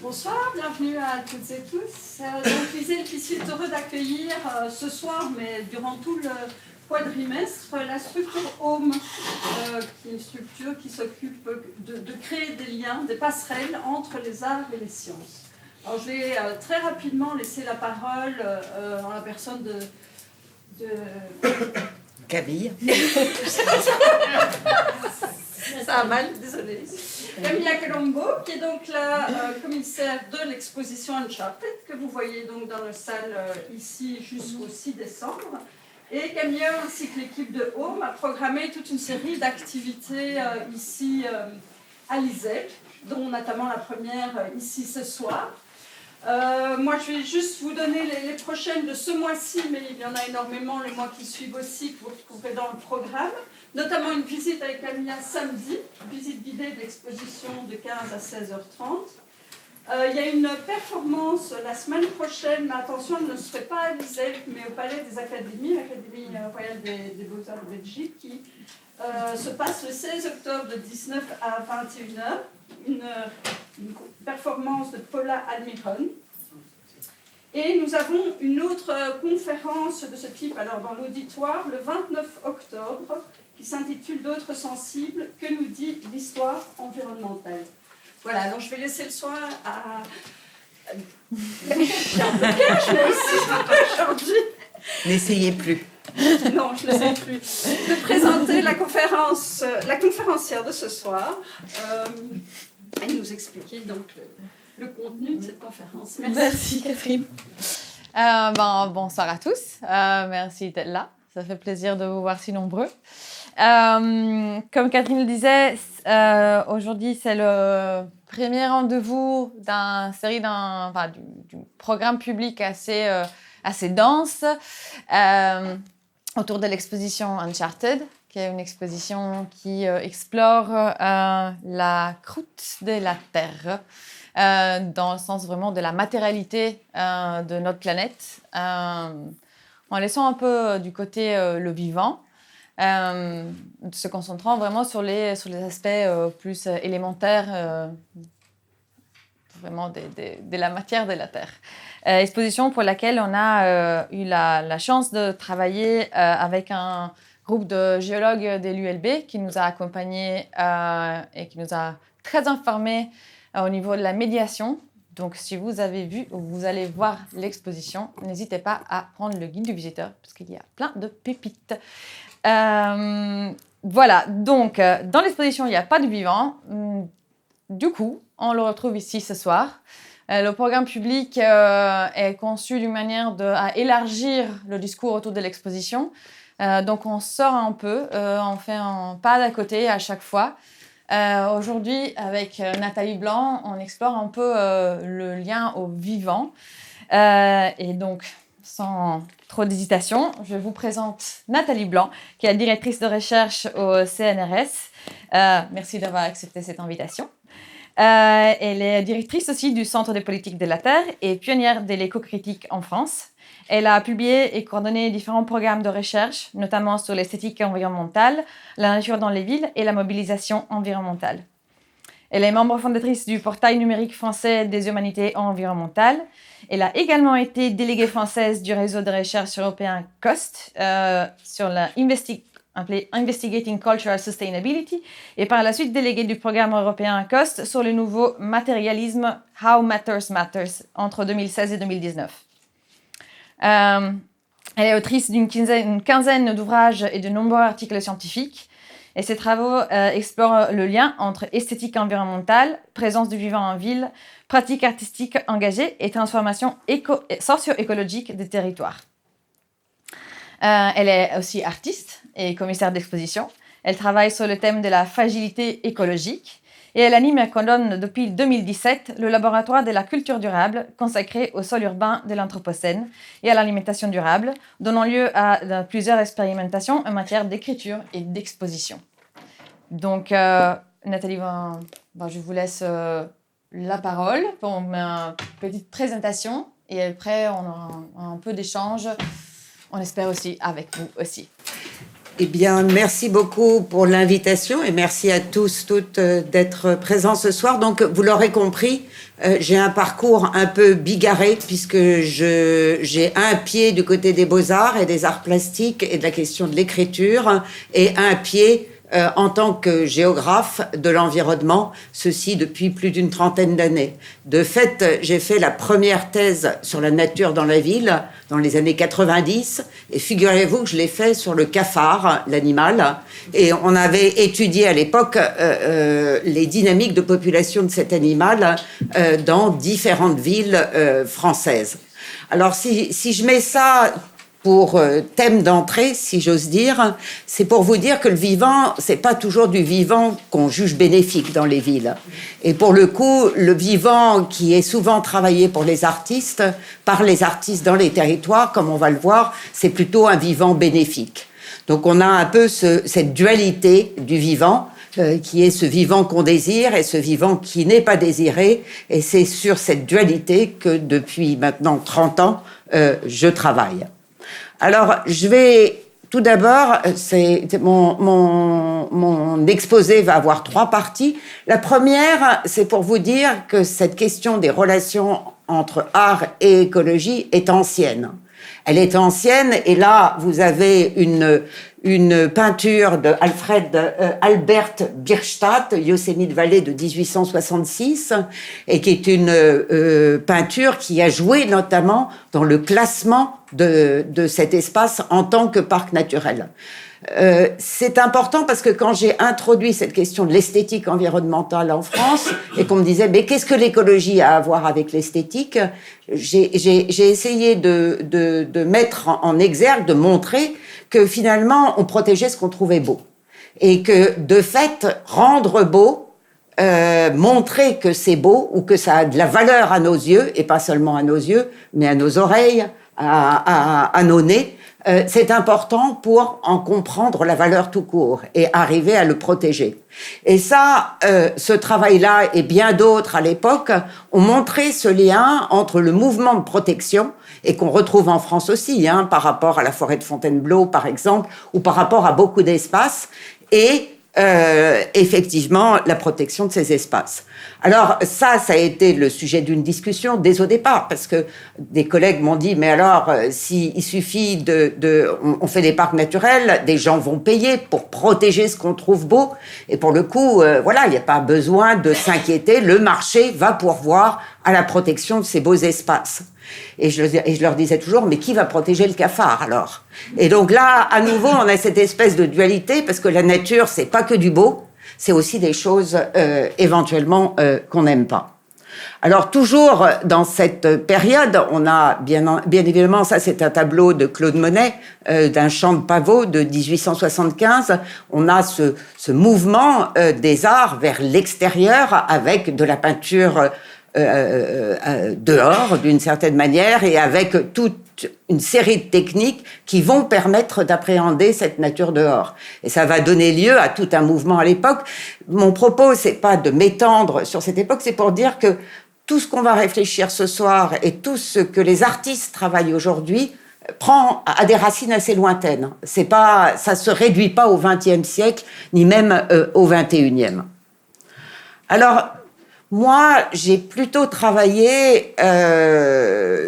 Bonsoir, bienvenue à toutes et tous. Donc, Lisel qui suis heureux d'accueillir ce soir, mais durant tout le quadrimestre, la structure Home, qui est une structure qui s'occupe de créer des liens, des passerelles entre les arts et les sciences. Alors, je vais très rapidement laisser la parole en la personne de Camille. Ça a mal, désolée. Camilla Colombo, qui est donc la commissaire de l'exposition Uncharted, que vous voyez donc dans la salle ici jusqu'au 6 décembre. Et Camilla, ainsi que l'équipe de Home, a programmé toute une série d'activités ici à l'ISEP, dont notamment la première ici ce soir. Moi, je vais juste vous donner les prochaines de ce mois-ci, mais il y en a énormément les mois qui suivent aussi, que vous retrouverez dans le programme. Notamment une visite avec Camilla samedi, visite guidée de l'exposition de 15 à 16h30. Il y a une performance la semaine prochaine, mais attention, elle ne se fait pas à l'ISEP, mais au Palais des Académies, l'Académie royale des Beaux-Arts de Belgique, qui se passe le 16 octobre de 19 à 21h. Une performance de Paula Almiron. Et nous avons une autre conférence de ce type, alors dans l'auditoire, le 29 octobre, qui s'intitule D'autres sensibles, que nous dit l'histoire environnementale. Voilà, alors je vais laisser le soin à... Il y a un blocage, mais aussi aujourd'hui. N'essayez plus. Non, je ne sais plus. De présenter la conférencière de ce soir et nous expliquer donc le contenu de cette conférence. Merci Catherine. Bonsoir à tous. Merci d'être là. Ça fait plaisir de vous voir si nombreux. Comme Catherine le disait, aujourd'hui c'est le premier rendez-vous du programme public assez dense autour de l'exposition Uncharted, qui est une exposition qui explore la croûte de la Terre, dans le sens vraiment de la matérialité de notre planète, en laissant un peu du côté le vivant, se concentrant vraiment sur les aspects plus élémentaires vraiment de la matière de la Terre. Exposition pour laquelle on a eu la chance de travailler avec un groupe de géologues de l'ULB qui nous a accompagnés et qui nous a très informés au niveau de la médiation. Donc, si vous avez vu ou vous allez voir l'exposition, n'hésitez pas à prendre le guide du visiteur parce qu'il y a plein de pépites. Voilà, donc dans l'exposition, il n'y a pas de vivant. Du coup, on le retrouve ici ce soir. Le programme public est conçu d'une manière à élargir le discours autour de l'exposition. Donc, on sort un peu, on fait un pas d'à côté à chaque fois. Aujourd'hui, avec Nathalie Blanc, on explore un peu le lien au vivant. Et donc, sans trop d'hésitation, je vous présente Nathalie Blanc, qui est directrice de recherche au CNRS. Merci d'avoir accepté cette invitation. Elle est directrice aussi du Centre des politiques de la Terre et pionnière de l'éco-critique en France. Elle a publié et coordonné différents programmes de recherche, notamment sur l'esthétique environnementale, la nature dans les villes et la mobilisation environnementale. Elle est membre fondatrice du portail numérique français des humanités environnementales. Elle a également été déléguée française du réseau de recherche européen COST sur la appelé Investigating Cultural Sustainability, et par la suite déléguée du programme européen COST sur le nouveau matérialisme How Matters Matters entre 2016 et 2019. Elle est autrice d'une quinzaine d'ouvrages et de nombreux articles scientifiques, et ses travaux explorent le lien entre esthétique environnementale, présence du vivant en ville, pratiques artistiques engagées et transformation socio-écologique des territoires. Elle est aussi artiste et commissaire d'exposition. Elle travaille sur le thème de la fragilité écologique et elle anime et coordonne depuis 2017 le laboratoire de la culture durable consacré au sol urbain de l'Anthropocène et à l'alimentation durable, donnant lieu à plusieurs expérimentations en matière d'écriture et d'exposition. Donc, Nathalie, je vous laisse la parole pour une petite présentation et après on aura un peu d'échange. On espère aussi avec vous aussi. Eh bien, merci beaucoup pour l'invitation et merci à tous, toutes d'être présents ce soir. Donc, vous l'aurez compris, j'ai un parcours un peu bigarré puisque j'ai un pied du côté des beaux-arts et des arts plastiques et de la question de l'écriture et un pied en tant que géographe de l'environnement, ceci depuis plus d'une trentaine d'années. De fait, j'ai fait la première thèse sur la nature dans la ville dans les années 90, et figurez-vous que je l'ai fait sur le cafard, l'animal, et on avait étudié à l'époque les dynamiques de population de cet animal dans différentes villes françaises. Alors si je mets ça pour thème d'entrée, si j'ose dire, c'est pour vous dire que le vivant, c'est pas toujours du vivant qu'on juge bénéfique dans les villes. Et pour le coup, le vivant qui est souvent travaillé pour les artistes, par les artistes dans les territoires, comme on va le voir, c'est plutôt un vivant bénéfique. Donc on a un peu cette dualité du vivant, qui est ce vivant qu'on désire et ce vivant qui n'est pas désiré. Et c'est sur cette dualité que depuis maintenant 30 ans, je travaille. Alors, je vais tout d'abord, mon exposé va avoir 3 parties. La première, c'est pour vous dire que cette question des relations entre art et écologie est ancienne. Elle est ancienne et là, vous avez une peinture de Albert Bierstadt, Yosemite Valley de 1866, et qui est une peinture qui a joué notamment dans le classement de cet espace en tant que parc naturel. C'est important parce que quand j'ai introduit cette question de l'esthétique environnementale en France et qu'on me disait mais qu'est-ce que l'écologie a à voir avec l'esthétique, j'ai essayé de mettre en exergue, de montrer que finalement on protégeait ce qu'on trouvait beau et que de fait rendre beau, montrer que c'est beau ou que ça a de la valeur à nos yeux et pas seulement à nos yeux mais à nos oreilles, à nos nez. C'est important pour en comprendre la valeur tout court et arriver à le protéger. Et ça, ce travail-là et bien d'autres à l'époque ont montré ce lien entre le mouvement de protection et qu'on retrouve en France aussi, par rapport à la forêt de Fontainebleau par exemple, ou par rapport à beaucoup d'espaces, et effectivement la protection de ces espaces. Alors ça a été le sujet d'une discussion dès au départ, parce que des collègues m'ont dit, mais alors, s'il suffit on fait des parcs naturels, des gens vont payer pour protéger ce qu'on trouve beau, et pour le coup, voilà, il n'y a pas besoin de s'inquiéter, le marché va pourvoir à la protection de ces beaux espaces. Et je leur disais toujours, mais qui va protéger le cafard alors? Et donc là, à nouveau, on a cette espèce de dualité, parce que la nature, c'est pas que du beau, c'est aussi des choses éventuellement qu'on n'aime pas. Alors toujours dans cette période, on a bien évidemment, ça c'est un tableau de Claude Monet, d'un champ de pavots de 1875. On a ce mouvement des arts vers l'extérieur avec de la peinture dehors d'une certaine manière et avec toute une série de techniques qui vont permettre d'appréhender cette nature dehors. Et ça va donner lieu à tout un mouvement à l'époque. Mon propos, c'est pas de m'étendre sur cette époque, c'est pour dire que tout ce qu'on va réfléchir ce soir et tout ce que les artistes travaillent aujourd'hui prend à des racines assez lointaines. C'est pas, ça se réduit pas au XXe siècle, ni même au XXIe. Alors, moi, j'ai plutôt travaillé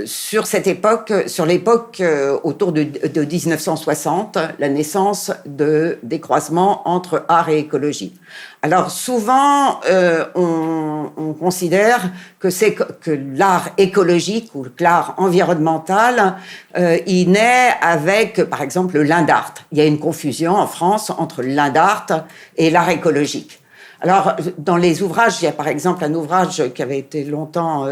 sur cette époque, sur l'époque autour de 1960, la naissance des croisements entre art et écologie. Alors souvent, on considère que l'art écologique ou l'art environnemental, il naît avec, par exemple, le land art. Il y a une confusion en France entre le land art et l'art écologique. Alors, dans les ouvrages, il y a par exemple un ouvrage qui avait été longtemps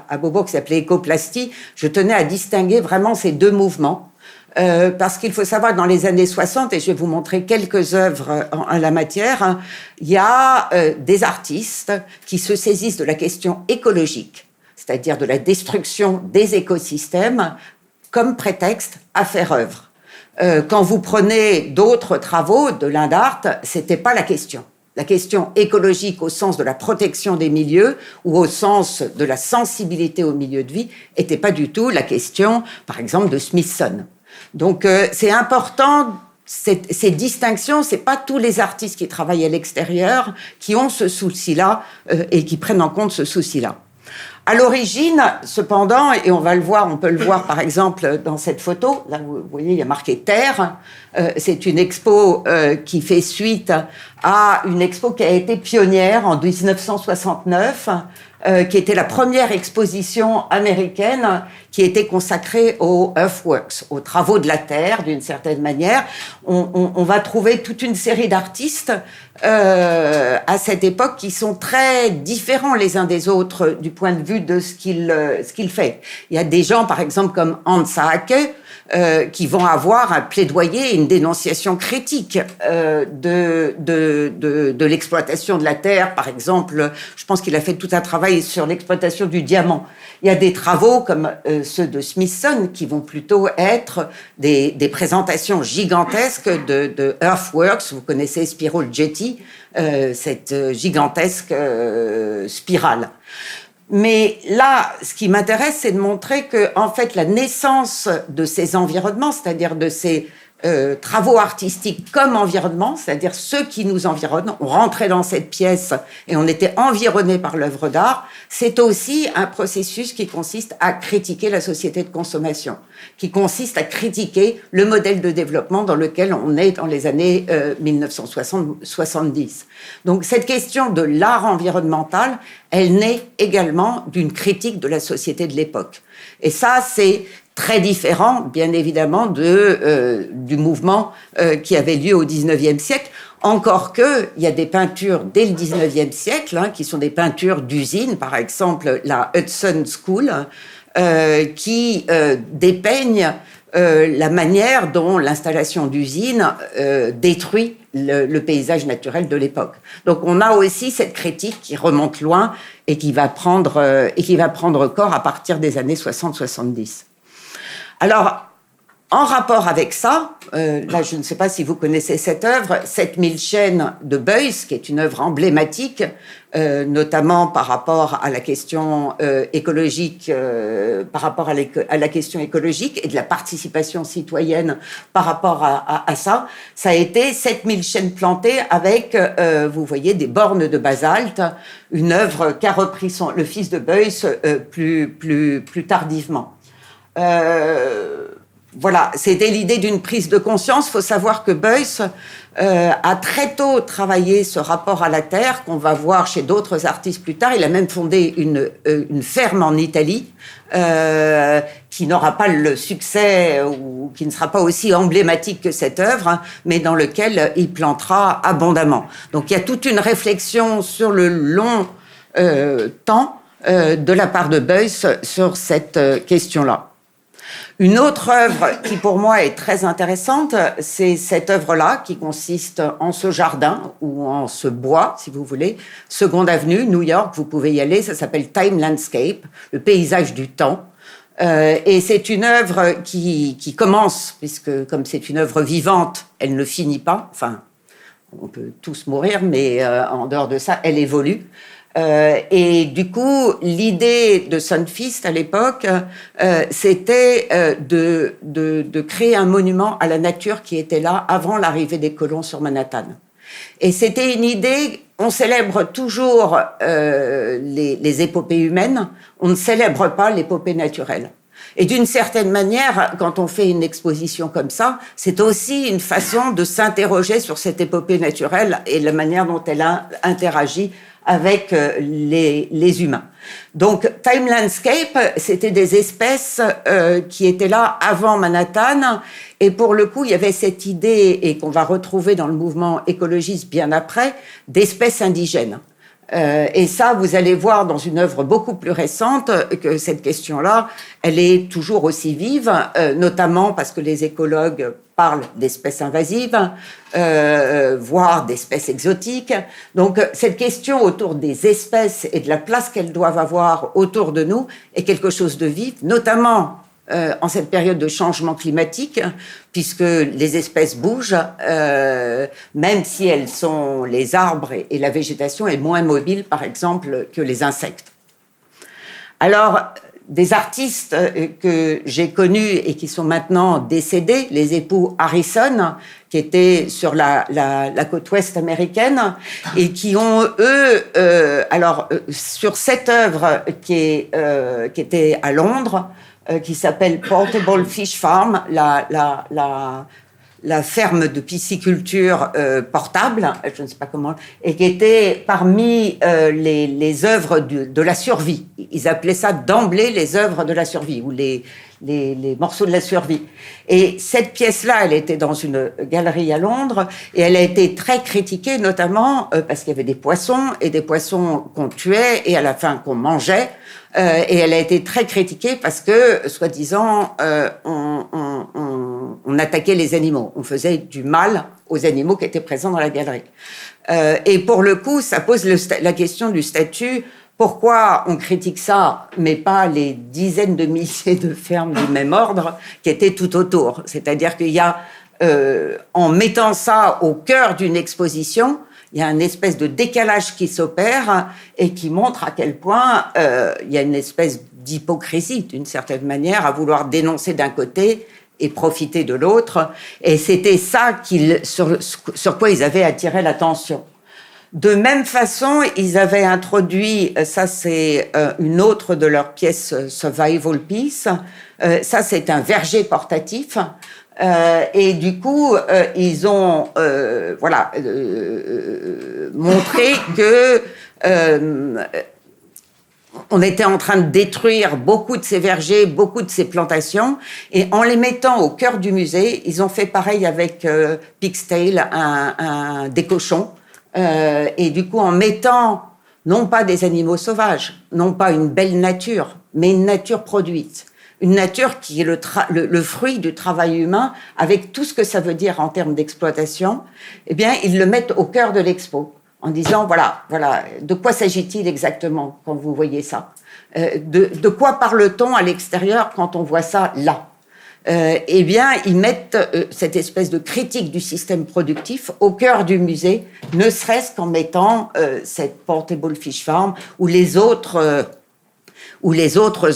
à Beaubourg qui s'appelait Écoplastie. Je tenais à distinguer vraiment ces deux mouvements parce qu'il faut savoir que dans les années 60, et je vais vous montrer quelques œuvres en la matière, il y a des artistes qui se saisissent de la question écologique, c'est-à-dire de la destruction des écosystèmes, comme prétexte à faire œuvre. Quand vous prenez d'autres travaux de land art, c'était pas la question. La question écologique au sens de la protection des milieux ou au sens de la sensibilité au milieu de vie n'était pas du tout la question, par exemple, de Smithson. Donc, c'est important ces distinctions, c'est pas tous les artistes qui travaillent à l'extérieur qui ont ce souci-là et qui prennent en compte ce souci-là. À l'origine, cependant, et on peut le voir par exemple dans cette photo, là vous voyez, il y a marqué Terre, c'est une expo qui fait suite à une expo qui a été pionnière en 1969, qui était la première exposition américaine qui était consacrée aux Earthworks, aux travaux de la Terre, d'une certaine manière. On va trouver toute une série d'artistes à cette époque qui sont très différents les uns des autres du point de vue de ce qu'il fait. Il y a des gens, par exemple, comme Hans Saake, qui vont avoir un plaidoyer, une dénonciation critique de l'exploitation de la terre. Par exemple, je pense qu'il a fait tout un travail sur l'exploitation du diamant. Il y a des travaux comme ceux de Smithson qui vont plutôt être des présentations gigantesques de Earthworks. Vous connaissez Spiral Jetty, cette gigantesque spirale. Mais là, ce qui m'intéresse, c'est de montrer que, en fait, la naissance de ces environnements, c'est-à-dire de ces travaux artistiques comme environnement, c'est-à-dire ceux qui nous environnent, on rentrait dans cette pièce et on était environné par l'œuvre d'art, c'est aussi un processus qui consiste à critiquer la société de consommation, qui consiste à critiquer le modèle de développement dans lequel on est dans les années 1970. Donc cette question de l'art environnemental, elle naît également d'une critique de la société de l'époque. Et ça, c'est très différent, bien évidemment, du mouvement qui avait lieu au XIXe siècle. Encore qu'il y a des peintures dès le XIXe siècle, qui sont des peintures d'usine, par exemple la Hudson School, qui dépeignent la manière dont l'installation d'usine détruit le paysage naturel de l'époque. Donc on a aussi cette critique qui remonte loin et qui va prendre corps à partir des années 60-70. Alors, en rapport avec ça, là je ne sais pas si vous connaissez cette œuvre, 7000 chaînes de Beuys, qui est une œuvre emblématique, notamment par rapport à la question écologique, par rapport à la question écologique et de la participation citoyenne par rapport à ça. Ça a été 7000 chaînes plantées avec, vous voyez, des bornes de basalte, une œuvre qu'a repris le fils de Beuys plus tardivement. Voilà, c'était l'idée d'une prise de conscience. Il faut savoir que Beuys a très tôt travaillé ce rapport à la terre qu'on va voir chez d'autres artistes plus tard. Il a même fondé une ferme en Italie qui n'aura pas le succès ou qui ne sera pas aussi emblématique que cette œuvre, mais dans lequel il plantera abondamment. Donc il y a toute une réflexion sur le long temps de la part de Beuys sur cette question-là. Une autre œuvre qui, pour moi, est très intéressante, c'est cette œuvre-là, qui consiste en ce jardin, ou en ce bois, si vous voulez, Seconde Avenue, New York, vous pouvez y aller, ça s'appelle Time Landscape, le paysage du temps. Et c'est une œuvre qui commence, puisque comme c'est une œuvre vivante, elle ne finit pas, enfin, on peut tous mourir, mais en dehors de ça, elle évolue. Et du coup, l'idée de Sundquist à l'époque, c'était de créer un monument à la nature qui était là avant l'arrivée des colons sur Manhattan. Et c'était une idée, on célèbre toujours les épopées humaines, on ne célèbre pas l'épopée naturelle. Et d'une certaine manière, quand on fait une exposition comme ça, c'est aussi une façon de s'interroger sur cette épopée naturelle et la manière dont elle a interagi avec les humains. Donc, Time Landscape, c'était des espèces qui étaient là avant Manhattan, et pour le coup, il y avait cette idée, et qu'on va retrouver dans le mouvement écologiste bien après, d'espèces indigènes. Et ça, vous allez voir dans une œuvre beaucoup plus récente que cette question-là, elle est toujours aussi vive, notamment parce que les écologues parlent d'espèces invasives, voire d'espèces exotiques. Donc, cette question autour des espèces et de la place qu'elles doivent avoir autour de nous est quelque chose de vif, notamment en cette période de changement climatique, puisque les espèces bougent, même si elles sont, les arbres et la végétation est moins mobile, par exemple, que les insectes. Alors, des artistes que j'ai connus et qui sont maintenant décédés, les époux Harrison, qui étaient sur la côte ouest américaine, et qui ont, eux, sur cette œuvre qui était à Londres, qui s'appelle Portable Fish Farm, la ferme de pisciculture portable, je ne sais pas comment, et qui était parmi les œuvres de la survie. Ils appelaient ça d'emblée les œuvres de la survie, ou les morceaux de la survie. Et cette pièce-là, elle était dans une galerie à Londres, et elle a été très critiquée, notamment parce qu'il y avait des poissons qu'on tuait, et à la fin qu'on mangeait. Et elle a été très critiquée parce que, soi-disant, on attaquait les animaux. On faisait du mal aux animaux qui étaient présents dans la galerie. Et pour le coup, ça pose la question du statut. Pourquoi on critique ça, mais pas les dizaines de milliers de fermes du même ordre qui étaient tout autour? C'est-à-dire qu'il y a, en mettant ça au cœur d'une exposition, il y a une espèce de décalage qui s'opère et qui montre à quel point il y a une espèce d'hypocrisie, d'une certaine manière, à vouloir dénoncer d'un côté et profiter de l'autre. Et c'était ça sur quoi ils avaient attiré l'attention. De même façon, ils avaient introduit, ça c'est une autre de leurs pièces Survival Piece, ça c'est un verger portatif. Et du coup, ils ont montré que on était en train de détruire beaucoup de ces vergers, beaucoup de ces plantations, et en les mettant au cœur du musée, ils ont fait pareil avec Pig's Tail, des cochons, et du coup en mettant non pas des animaux sauvages, non pas une belle nature, mais une nature produite. Une nature qui est le fruit du travail humain, avec tout ce que ça veut dire en termes d'exploitation, eh bien, ils le mettent au cœur de l'expo, en disant, voilà, de quoi s'agit-il exactement quand vous voyez ça? De quoi parle-t-on à l'extérieur quand on voit ça là? Eh bien, ils mettent cette espèce de critique du système productif au cœur du musée, ne serait-ce qu'en mettant cette Portable Fish Farm ou les autres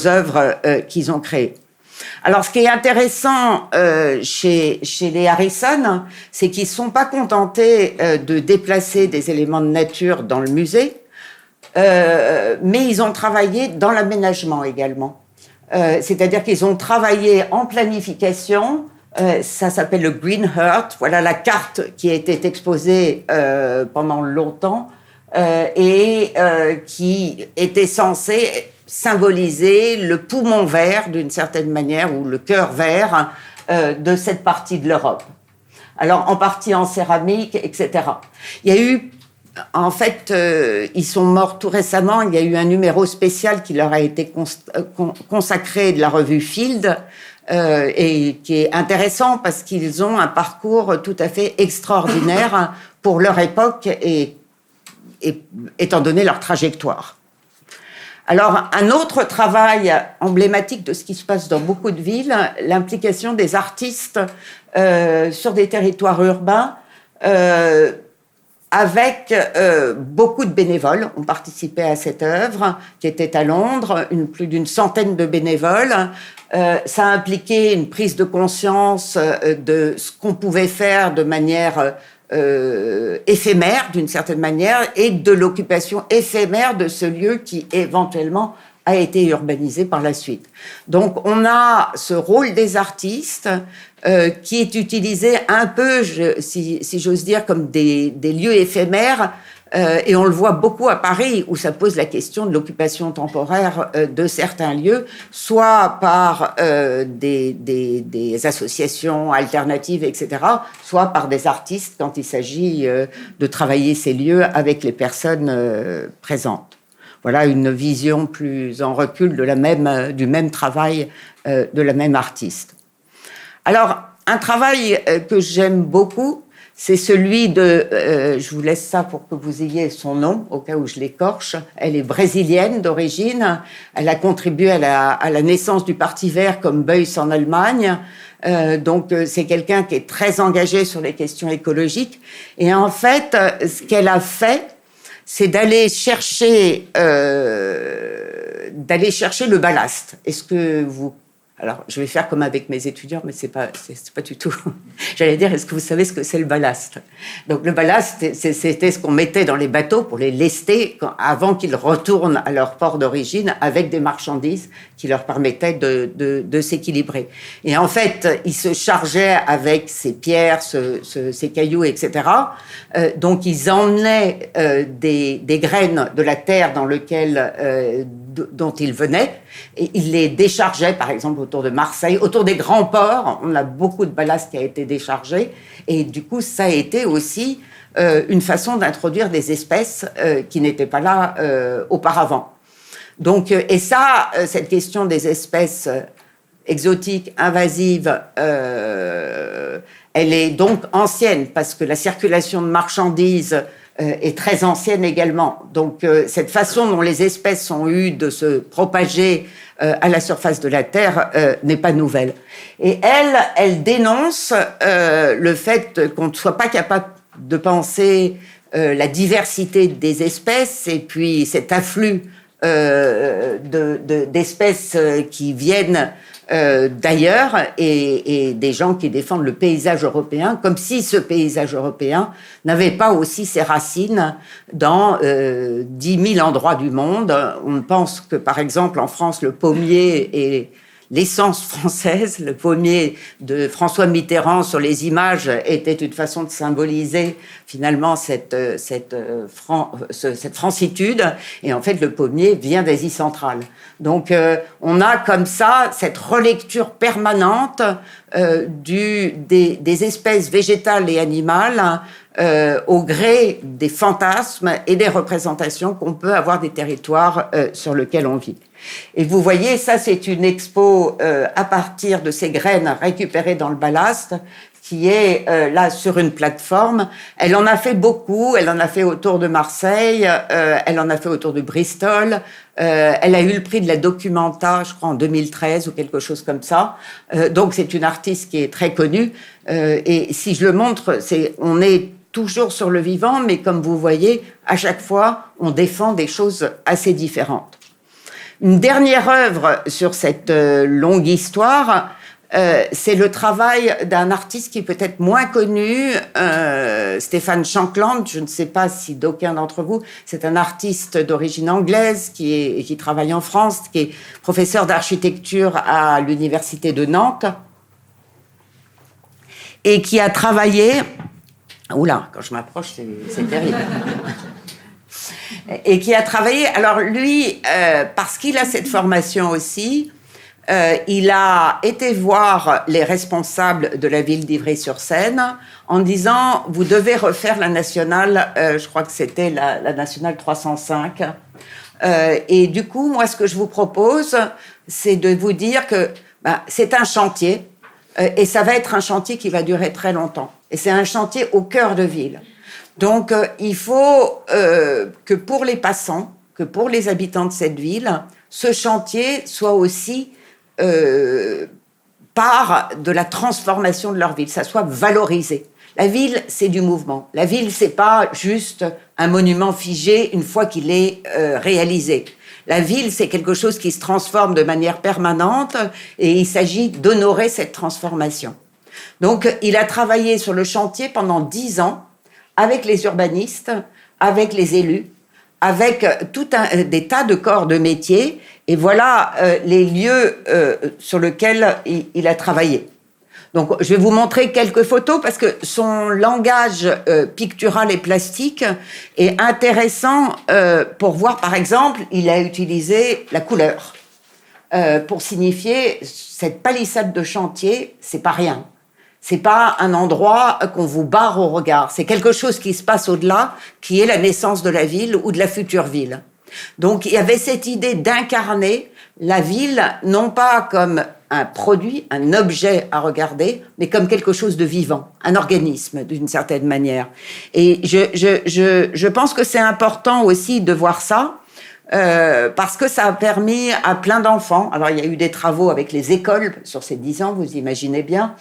œuvres qu'ils ont créées. Alors, ce qui est intéressant chez les Harrison, c'est qu'ils ne sont pas contentés de déplacer des éléments de nature dans le musée, mais ils ont travaillé dans l'aménagement également. C'est-à-dire qu'ils ont travaillé en planification, ça s'appelle le Green Heart, voilà la carte qui a été exposée pendant longtemps et qui était censée symboliser le poumon vert, d'une certaine manière, ou le cœur vert de cette partie de l'Europe. Alors, en partie en céramique, etc. Il y a eu, en fait, ils sont morts tout récemment, il y a eu un numéro spécial qui leur a été consacré de la revue Field, et qui est intéressant parce qu'ils ont un parcours tout à fait extraordinaire pour leur époque et étant donné leur trajectoire. Alors, un autre travail emblématique de ce qui se passe dans beaucoup de villes, l'implication des artistes sur des territoires urbains, avec beaucoup de bénévoles ont participé à cette œuvre qui était à Londres, plus d'une centaine de bénévoles. Ça a impliqué une prise de conscience de ce qu'on pouvait faire de manière éphémère, d'une certaine manière, et de l'occupation éphémère de ce lieu qui, éventuellement, a été urbanisé par la suite. Donc, on a ce rôle des artistes qui est utilisé un peu, si j'ose dire, comme des lieux éphémères, et on le voit beaucoup à Paris, où ça pose la question de l'occupation temporaire de certains lieux, soit par des associations alternatives, etc., soit par des artistes quand il s'agit de travailler ces lieux avec les personnes présentes. Voilà une vision plus en recul du même travail de la même artiste. Alors, un travail que j'aime beaucoup, c'est celui de... je vous laisse ça pour que vous ayez son nom, au cas où je l'écorche. Elle est brésilienne d'origine. Elle a contribué à la naissance du Parti vert comme Beuys en Allemagne. Donc, c'est quelqu'un qui est très engagé sur les questions écologiques. Et en fait, ce qu'elle a fait, c'est d'aller chercher d'aller chercher le ballast. Est-ce que vous... Alors, je vais faire comme avec mes étudiants, mais c'est pas du tout. J'allais dire, est-ce que vous savez ce que c'est le ballast? Donc, le ballast, c'était ce qu'on mettait dans les bateaux pour les lester avant qu'ils retournent à leur port d'origine avec des marchandises qui leur permettaient de s'équilibrer. Et en fait, ils se chargeaient avec ces pierres, ces cailloux, etc. Donc, ils emmenaient des graines de la terre dont ils venaient, et ils les déchargeaient, par exemple, autour de Marseille, autour des grands ports. On a beaucoup de ballast qui a été déchargé, et du coup, ça a été aussi une façon d'introduire des espèces qui n'étaient pas là auparavant. Donc, et ça, cette question des espèces exotiques, invasives, elle est donc ancienne, parce que la circulation de marchandises est très ancienne également. Donc, cette façon dont les espèces ont eu de se propager à la surface de la Terre n'est pas nouvelle. Et elle dénonce le fait qu'on ne soit pas capable de penser la diversité des espèces et puis cet afflux d'espèces qui viennent d'ailleurs et des gens qui défendent le paysage européen, comme si ce paysage européen n'avait pas aussi ses racines dans 10 000 endroits du monde. On pense que, par exemple, en France, le pommier est l'essence française. Le pommier de François Mitterrand sur les images était une façon de symboliser finalement cette francitude. Et en fait, le pommier vient d'Asie centrale. Donc, on a comme ça cette relecture permanente des espèces végétales et animales au gré des fantasmes et des représentations qu'on peut avoir des territoires sur lesquels on vit. Et vous voyez, ça c'est une expo à partir de ces graines récupérées dans le ballast, qui est là sur une plateforme. Elle en a fait beaucoup, elle en a fait autour de Marseille, elle en a fait autour de Bristol, elle a eu le prix de la Documenta, je crois en 2013 ou quelque chose comme ça. Donc c'est une artiste qui est très connue, et si je le montre, on est toujours sur le vivant, mais comme vous voyez, à chaque fois, on défend des choses assez différentes. Une dernière œuvre sur cette longue histoire, c'est le travail d'un artiste qui est peut-être moins connu, Stéphane Shankland. Je ne sais pas si d'aucuns d'entre vous, c'est un artiste d'origine anglaise qui travaille en France, qui est professeur d'architecture à l'université de Nantes et qui a travaillé... Oula, quand je m'approche, c'est terrible. Et qui a travaillé, alors lui, parce qu'il a cette formation aussi, il a été voir les responsables de la ville d'Ivry-sur-Seine en disant « Vous devez refaire la nationale, je crois que c'était la nationale 305 ». Et du coup, moi, ce que je vous propose, c'est de vous dire que c'est un chantier, et ça va être un chantier qui va durer très longtemps. Et c'est un chantier au cœur de ville. Donc, il faut que pour les passants, que pour les habitants de cette ville, ce chantier soit aussi part de la transformation de leur ville, ça soit valorisé. La ville, c'est du mouvement. La ville, c'est pas juste un monument figé une fois qu'il est réalisé. La ville, c'est quelque chose qui se transforme de manière permanente et il s'agit d'honorer cette transformation. Donc, il a travaillé sur le chantier pendant 10 ans avec les urbanistes, avec les élus, avec des tas de corps de métier. Et voilà les lieux sur lesquels il a travaillé. Donc, je vais vous montrer quelques photos parce que son langage pictural et plastique est intéressant pour voir, par exemple, il a utilisé la couleur pour signifier cette palissade de chantier, c'est pas rien. C'est pas un endroit qu'on vous barre au regard. C'est quelque chose qui se passe au-delà, qui est la naissance de la ville ou de la future ville. Donc, il y avait cette idée d'incarner la ville, non pas comme un produit, un objet à regarder, mais comme quelque chose de vivant, un organisme d'une certaine manière. Et je pense que c'est important aussi de voir ça, parce que ça a permis à plein d'enfants, alors il y a eu des travaux avec les écoles sur ces 10 ans, vous imaginez bien,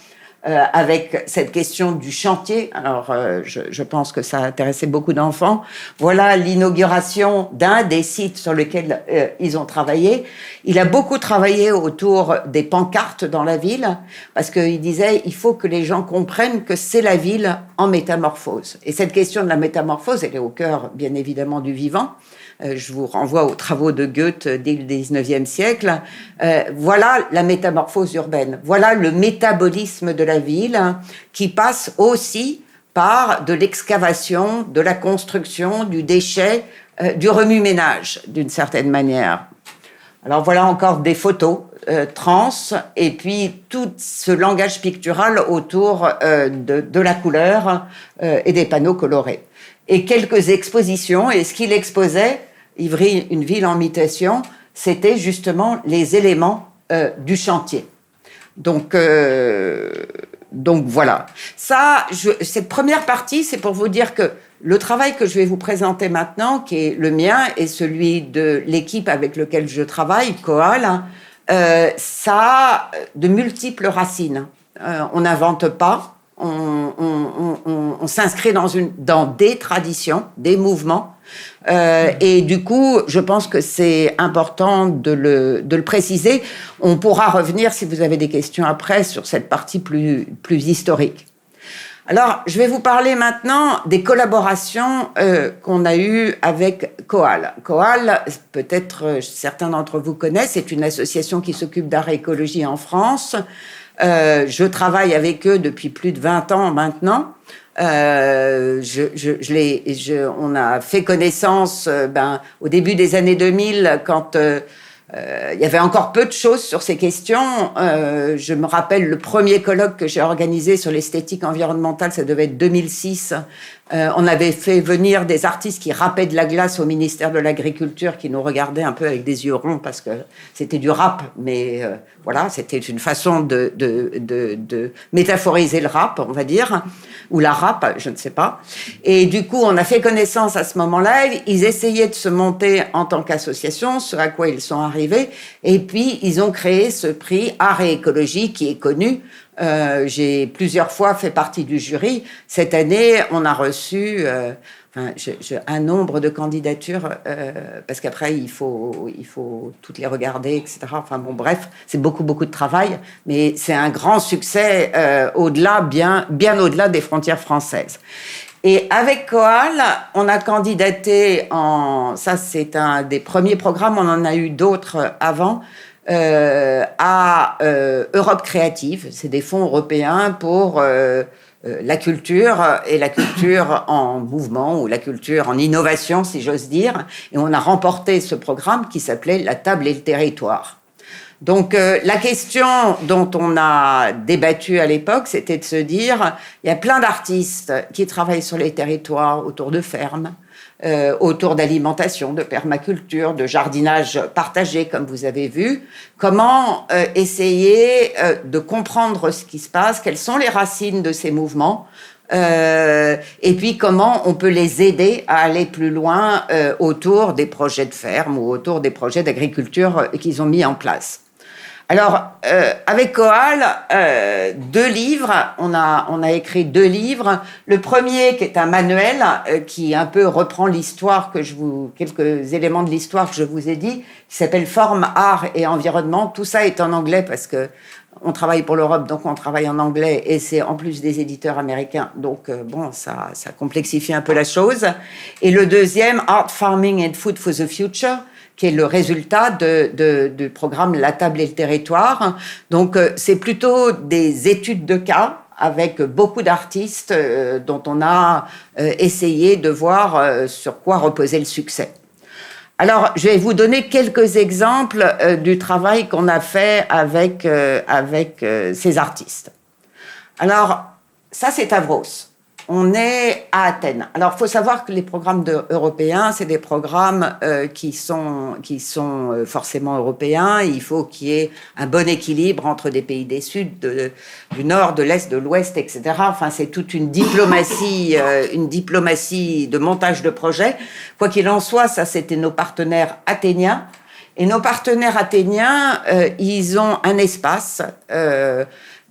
avec cette question du chantier. Alors, je pense que ça a intéressé beaucoup d'enfants. Voilà l'inauguration d'un des sites sur lesquels ils ont travaillé. Il a beaucoup travaillé autour des pancartes dans la ville, parce qu'il disait il faut que les gens comprennent que c'est la ville en métamorphose. Et cette question de la métamorphose, elle est au cœur, bien évidemment, du vivant. Je vous renvoie aux travaux de Goethe dès le 19e siècle. Voilà la métamorphose urbaine. Voilà le métabolisme de la ville qui passe aussi par de l'excavation, de la construction, du déchet, du remue-ménage, d'une certaine manière. Alors voilà encore des photos trans et puis tout ce langage pictural autour de la couleur et des panneaux colorés. Et quelques expositions, et ce qu'il exposait, Ivry, une ville en mutation, c'était justement les éléments du chantier. Donc voilà. Cette première partie, c'est pour vous dire que le travail que je vais vous présenter maintenant, qui est le mien et celui de l'équipe avec laquelle je travaille, Coal, ça a de multiples racines. On n'invente pas. On s'inscrit dans des traditions, des mouvements. Et du coup, je pense que c'est important de le préciser. On pourra revenir, si vous avez des questions après, sur cette partie plus historique. Alors, je vais vous parler maintenant des collaborations qu'on a eues avec Coal. Coal, peut-être certains d'entre vous connaissent, c'est une association qui s'occupe d'art et écologie en France. Je travaille avec eux depuis plus de 20 ans maintenant. On a fait connaissance au début des années 2000 quand il y avait encore peu de choses sur ces questions. Je me rappelle le premier colloque que j'ai organisé sur l'esthétique environnementale, ça devait être 2006. On avait fait venir des artistes qui râpaient de la glace au ministère de l'Agriculture, qui nous regardaient un peu avec des yeux ronds parce que c'était du rap, mais voilà, c'était une façon de métaphoriser le rap, on va dire, ou la rap, je ne sais pas. Et du coup, on a fait connaissance à ce moment-là. Ils essayaient de se monter en tant qu'association, ce à quoi ils sont arrivés. Et puis, ils ont créé ce prix Art et Écologie qui est connu. J'ai plusieurs fois fait partie du jury. Cette année, on a reçu un nombre de candidatures, parce qu'après, il faut toutes les regarder, etc. Enfin bon, bref, c'est beaucoup de travail, mais c'est un grand succès au-delà, bien au-delà des frontières françaises. Et avec Coal, on a candidaté ça c'est un des premiers programmes, on en a eu d'autres avant, à Europe Créative. C'est des fonds européens pour la culture, et la culture en mouvement, ou la culture en innovation, si j'ose dire. Et on a remporté ce programme qui s'appelait La table et le territoire. Donc la question dont on a débattu à l'époque, c'était de se dire, il y a plein d'artistes qui travaillent sur les territoires autour de fermes, autour d'alimentation, de permaculture, de jardinage partagé, comme vous avez vu. Comment essayer de comprendre ce qui se passe, quelles sont les racines de ces mouvements, et puis comment on peut les aider à aller plus loin autour des projets de ferme ou autour des projets d'agriculture qu'ils ont mis en place. Alors, avec Coal, 2 livres, on a écrit 2 livres. Le premier, qui est un manuel, qui un peu reprend l'histoire quelques éléments de l'histoire que je vous ai dit, qui s'appelle Forme, Art et Environnement. Tout ça est en anglais parce que on travaille pour l'Europe, donc on travaille en anglais, et c'est en plus des éditeurs américains, donc ça complexifie un peu la chose. Et le deuxième, Art, Farming and Food for the Future, qui est le résultat du programme La table et le territoire. Donc, c'est plutôt des études de cas avec beaucoup d'artistes dont on a essayé de voir sur quoi reposait le succès. Alors, je vais vous donner quelques exemples du travail qu'on a fait avec ces artistes. Alors, ça, c'est Avros. On est à Athènes. Alors, il faut savoir que les programmes européens, c'est des programmes qui sont forcément européens. Il faut qu'il y ait un bon équilibre entre des pays du Sud, du Nord, de l'Est, de l'Ouest, etc. Enfin, c'est toute une diplomatie de montage de projets. Quoi qu'il en soit, ça, c'était nos partenaires athéniens. Et nos partenaires athéniens, ils ont un espace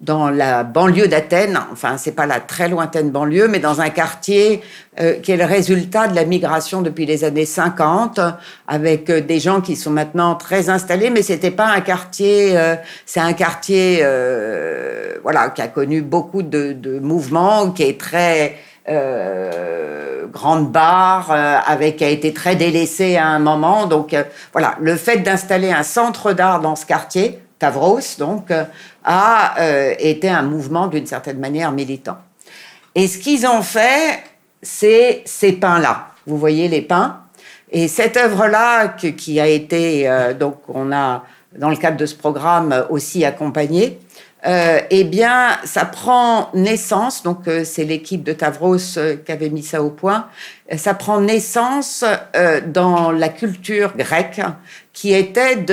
dans la banlieue d'Athènes, enfin c'est pas la très lointaine banlieue, mais dans un quartier qui est le résultat de la migration depuis les années 50, avec des gens qui sont maintenant très installés, mais c'était pas un quartier, c'est un quartier voilà, qui a connu beaucoup de mouvements, qui est très grande barre, qui a été très délaissé à un moment. Donc voilà, le fait d'installer un centre d'art dans ce quartier, Tavros, donc, a été un mouvement d'une certaine manière militant. Et ce qu'ils ont fait, c'est ces pins-là. Vous voyez les pins. Et cette œuvre-là, qui a été, donc on a, dans le cadre de ce programme, aussi accompagné, eh bien, ça prend naissance, donc c'est l'équipe de Tavros qui avait mis ça au point, ça prend naissance dans la culture grecque, qui était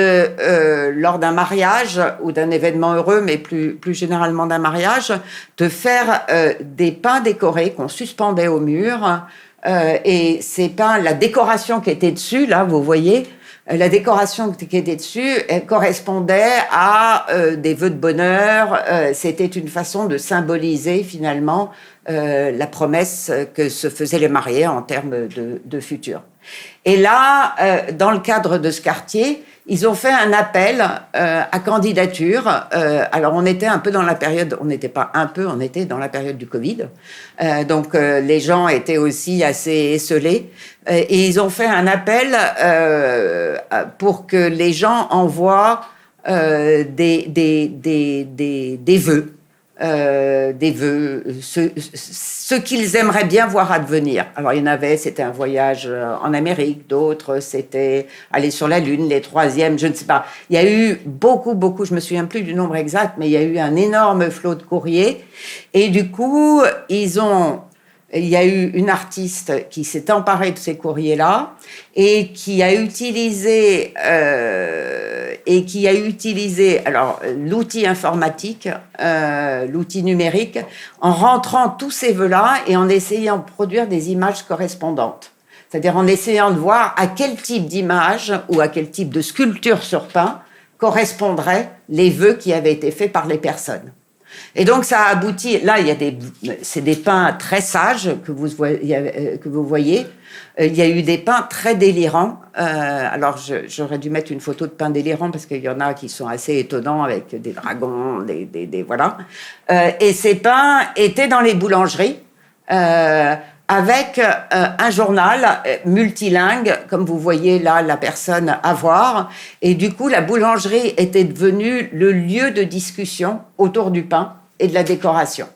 lors d'un mariage ou d'un événement heureux, mais plus généralement d'un mariage, de faire des pins décorés qu'on suspendait au mur. Et ces pins, la décoration qui était dessus, là, vous voyez, la décoration qui était dessus, elle correspondait à des vœux de bonheur. C'était une façon de symboliser finalement la promesse que se faisaient les mariés en termes de futur. Et là, dans le cadre de ce quartier, ils ont fait un appel à candidature. Alors, on était un peu dans la période, on n'était pas un peu, on était dans la période du Covid. Donc, les gens étaient aussi assez esselés. Et ils ont fait un appel pour que les gens envoient des vœux. Ce qu'ils aimeraient bien voir advenir. Alors, il y en avait, c'était un voyage en Amérique, d'autres, c'était aller sur la Lune, les troisièmes, je ne sais pas. Il y a eu beaucoup, je me souviens plus du nombre exact, mais il y a eu un énorme flot de courriers. Et du coup, il y a eu une artiste qui s'est emparée de ces courriers-là et qui a utilisé alors l'outil informatique, l'outil numérique, en rentrant tous ces vœux-là et en essayant de produire des images correspondantes. C'est-à-dire en essayant de voir à quel type d'image ou à quel type de sculpture sur pain correspondraient les vœux qui avaient été faits par les personnes. Et donc ça a abouti, là c'est des pins très sages que vous voyez, il y a eu des pins très délirants, alors j'aurais dû mettre une photo de pins délirants parce qu'il y en a qui sont assez étonnants avec des dragons, voilà, et ces pins étaient dans les boulangeries, avec un journal multilingue, comme vous voyez là la personne avoir. Et du coup, la boulangerie était devenue le lieu de discussion autour du pain et de la décoration.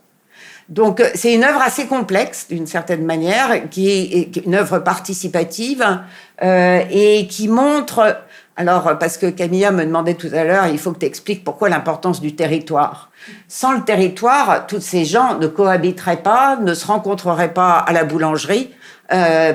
Donc, c'est une œuvre assez complexe, d'une certaine manière, qui est une œuvre participative et qui montre... Alors, parce que Camilla me demandait tout à l'heure, il faut que tu expliques pourquoi l'importance du territoire. Sans le territoire, tous ces gens ne cohabiteraient pas, ne se rencontreraient pas à la boulangerie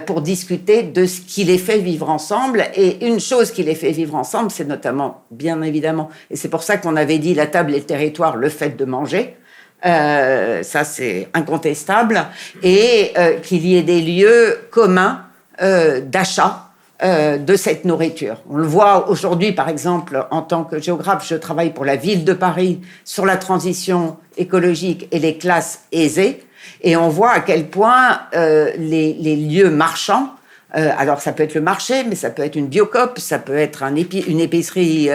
pour discuter de ce qui les fait vivre ensemble. Et une chose qui les fait vivre ensemble, c'est notamment, bien évidemment, et c'est pour ça qu'on avait dit la table et le territoire, le fait de manger. Ça, c'est incontestable. Et qu'il y ait des lieux communs d'achat de cette nourriture. On le voit aujourd'hui, par exemple, en tant que géographe, je travaille pour la ville de Paris sur la transition écologique et les classes aisées, et on voit à quel point les lieux marchands, alors ça peut être le marché, mais ça peut être une biocoop, ça peut être une épicerie,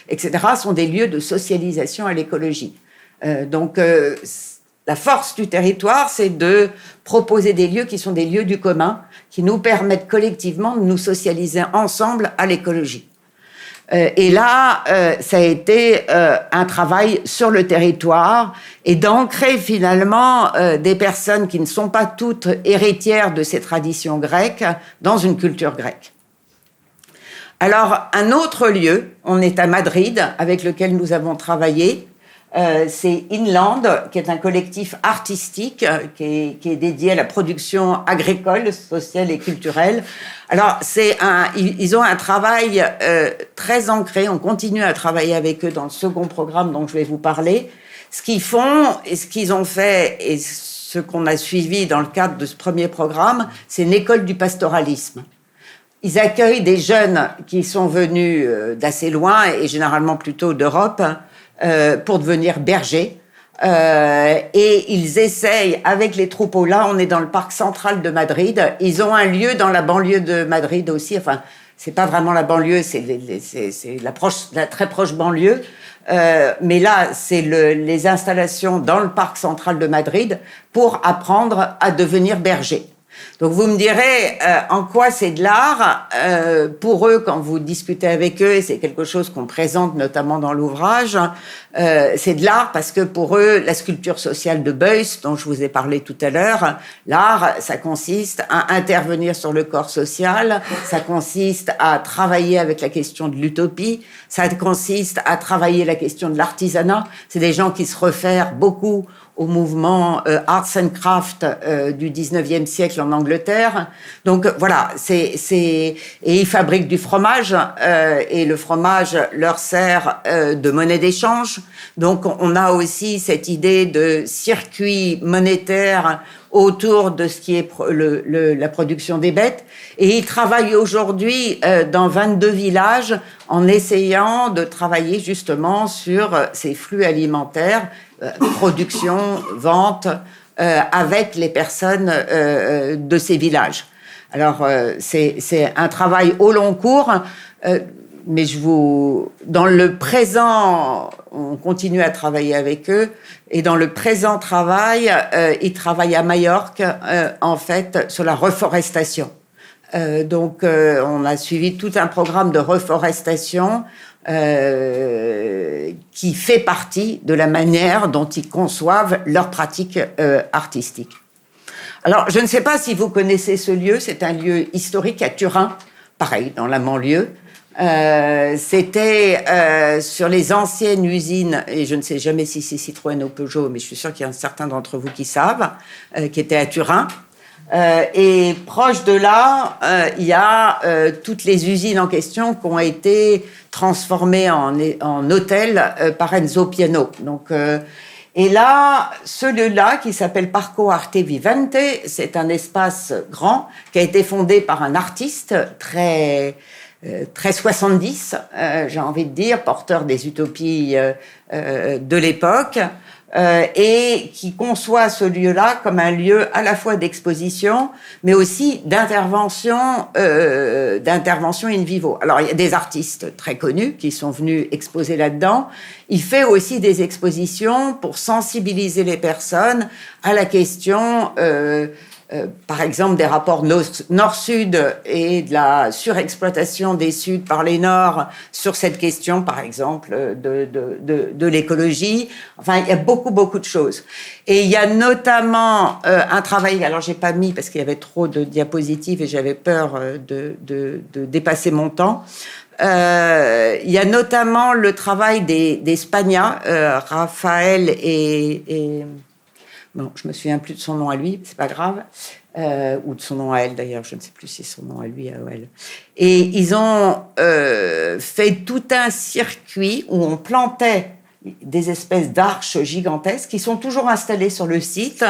etc., sont des lieux de socialisation à l'écologie. Donc, la force du territoire, c'est de proposer des lieux qui sont des lieux du commun, qui nous permettent collectivement de nous socialiser ensemble à l'écologie. Et là, ça a été un travail sur le territoire et d'ancrer finalement des personnes qui ne sont pas toutes héritières de ces traditions grecques dans une culture grecque. Alors, un autre lieu, on est à Madrid, avec lequel nous avons travaillé, c'est Inland, qui est un collectif artistique qui est dédié à la production agricole, sociale et culturelle. Alors, ils ont un travail très ancré. On continue à travailler avec eux dans le second programme dont je vais vous parler. Ce qu'ils font et ce qu'ils ont fait et ce qu'on a suivi dans le cadre de ce premier programme, c'est une école du pastoralisme. Ils accueillent des jeunes qui sont venus d'assez loin et généralement plutôt d'Europe, pour devenir berger. Et ils essayent, avec les troupeaux, là on est dans le parc central de Madrid, ils ont un lieu dans la banlieue de Madrid aussi, enfin c'est pas vraiment la banlieue, c'est la très proche banlieue, mais là c'est les installations dans le parc central de Madrid pour apprendre à devenir berger. Donc vous me direz en quoi c'est de l'art. Pour eux, quand vous discutez avec eux, et c'est quelque chose qu'on présente notamment dans l'ouvrage, c'est de l'art parce que pour eux, la sculpture sociale de Beuys, dont je vous ai parlé tout à l'heure, l'art, ça consiste à intervenir sur le corps social, ça consiste à travailler avec la question de l'utopie, ça consiste à travailler la question de l'artisanat. C'est des gens qui se réfèrent beaucoup au mouvement Arts and Crafts du 19e siècle en Angleterre. Donc voilà, et ils fabriquent du fromage et le fromage leur sert de monnaie d'échange. Donc on a aussi cette idée de circuit monétaire autour de ce qui est la production des bêtes. Et ils travaillent aujourd'hui dans 22 villages en essayant de travailler justement sur ces flux alimentaires, production, vente, avec les personnes de ces villages. Alors, c'est un travail au long cours, mais dans le présent, on continue à travailler avec eux, et dans le présent travail, ils travaillent à Majorque, en fait, sur la reforestation. Donc, on a suivi tout un programme de reforestation qui fait partie de la manière dont ils conçoivent leur pratique artistique. Alors, je ne sais pas si vous connaissez ce lieu, c'est un lieu historique à Turin, pareil, dans la banlieue. C'était sur les anciennes usines, et je ne sais jamais si c'est Citroën ou Peugeot, mais je suis sûre qu'il y a certains d'entre vous qui savent, qui étaient à Turin. Et proche de là, il y a toutes les usines en question qui ont été transformées en hôtels par Enzo Piano. Donc, et là, ce lieu-là, qui s'appelle Parco Arte Vivente, c'est un espace grand qui a été fondé par un artiste très 70, j'ai envie de dire, porteur des utopies de l'époque, et qui conçoit ce lieu-là comme un lieu à la fois d'exposition, mais aussi d'intervention in vivo. Alors, il y a des artistes très connus qui sont venus exposer là-dedans. Il fait aussi des expositions pour sensibiliser les personnes à la question par exemple, des rapports nord-sud et de la surexploitation des Suds par les Nords sur cette question, par exemple, de l'écologie. Enfin, il y a beaucoup, beaucoup de choses. Et il y a notamment un travail, alors j'ai pas mis parce qu'il y avait trop de diapositives et j'avais peur de dépasser mon temps. Il y a notamment le travail des Spagna, Raphaël et bon, je me souviens plus de son nom à lui, c'est pas grave, ou de son nom à elle d'ailleurs, je ne sais plus si c'est son nom à lui ou à elle. Et ils ont fait tout un circuit où on plantait des espèces d'arches gigantesques qui sont toujours installées sur le site,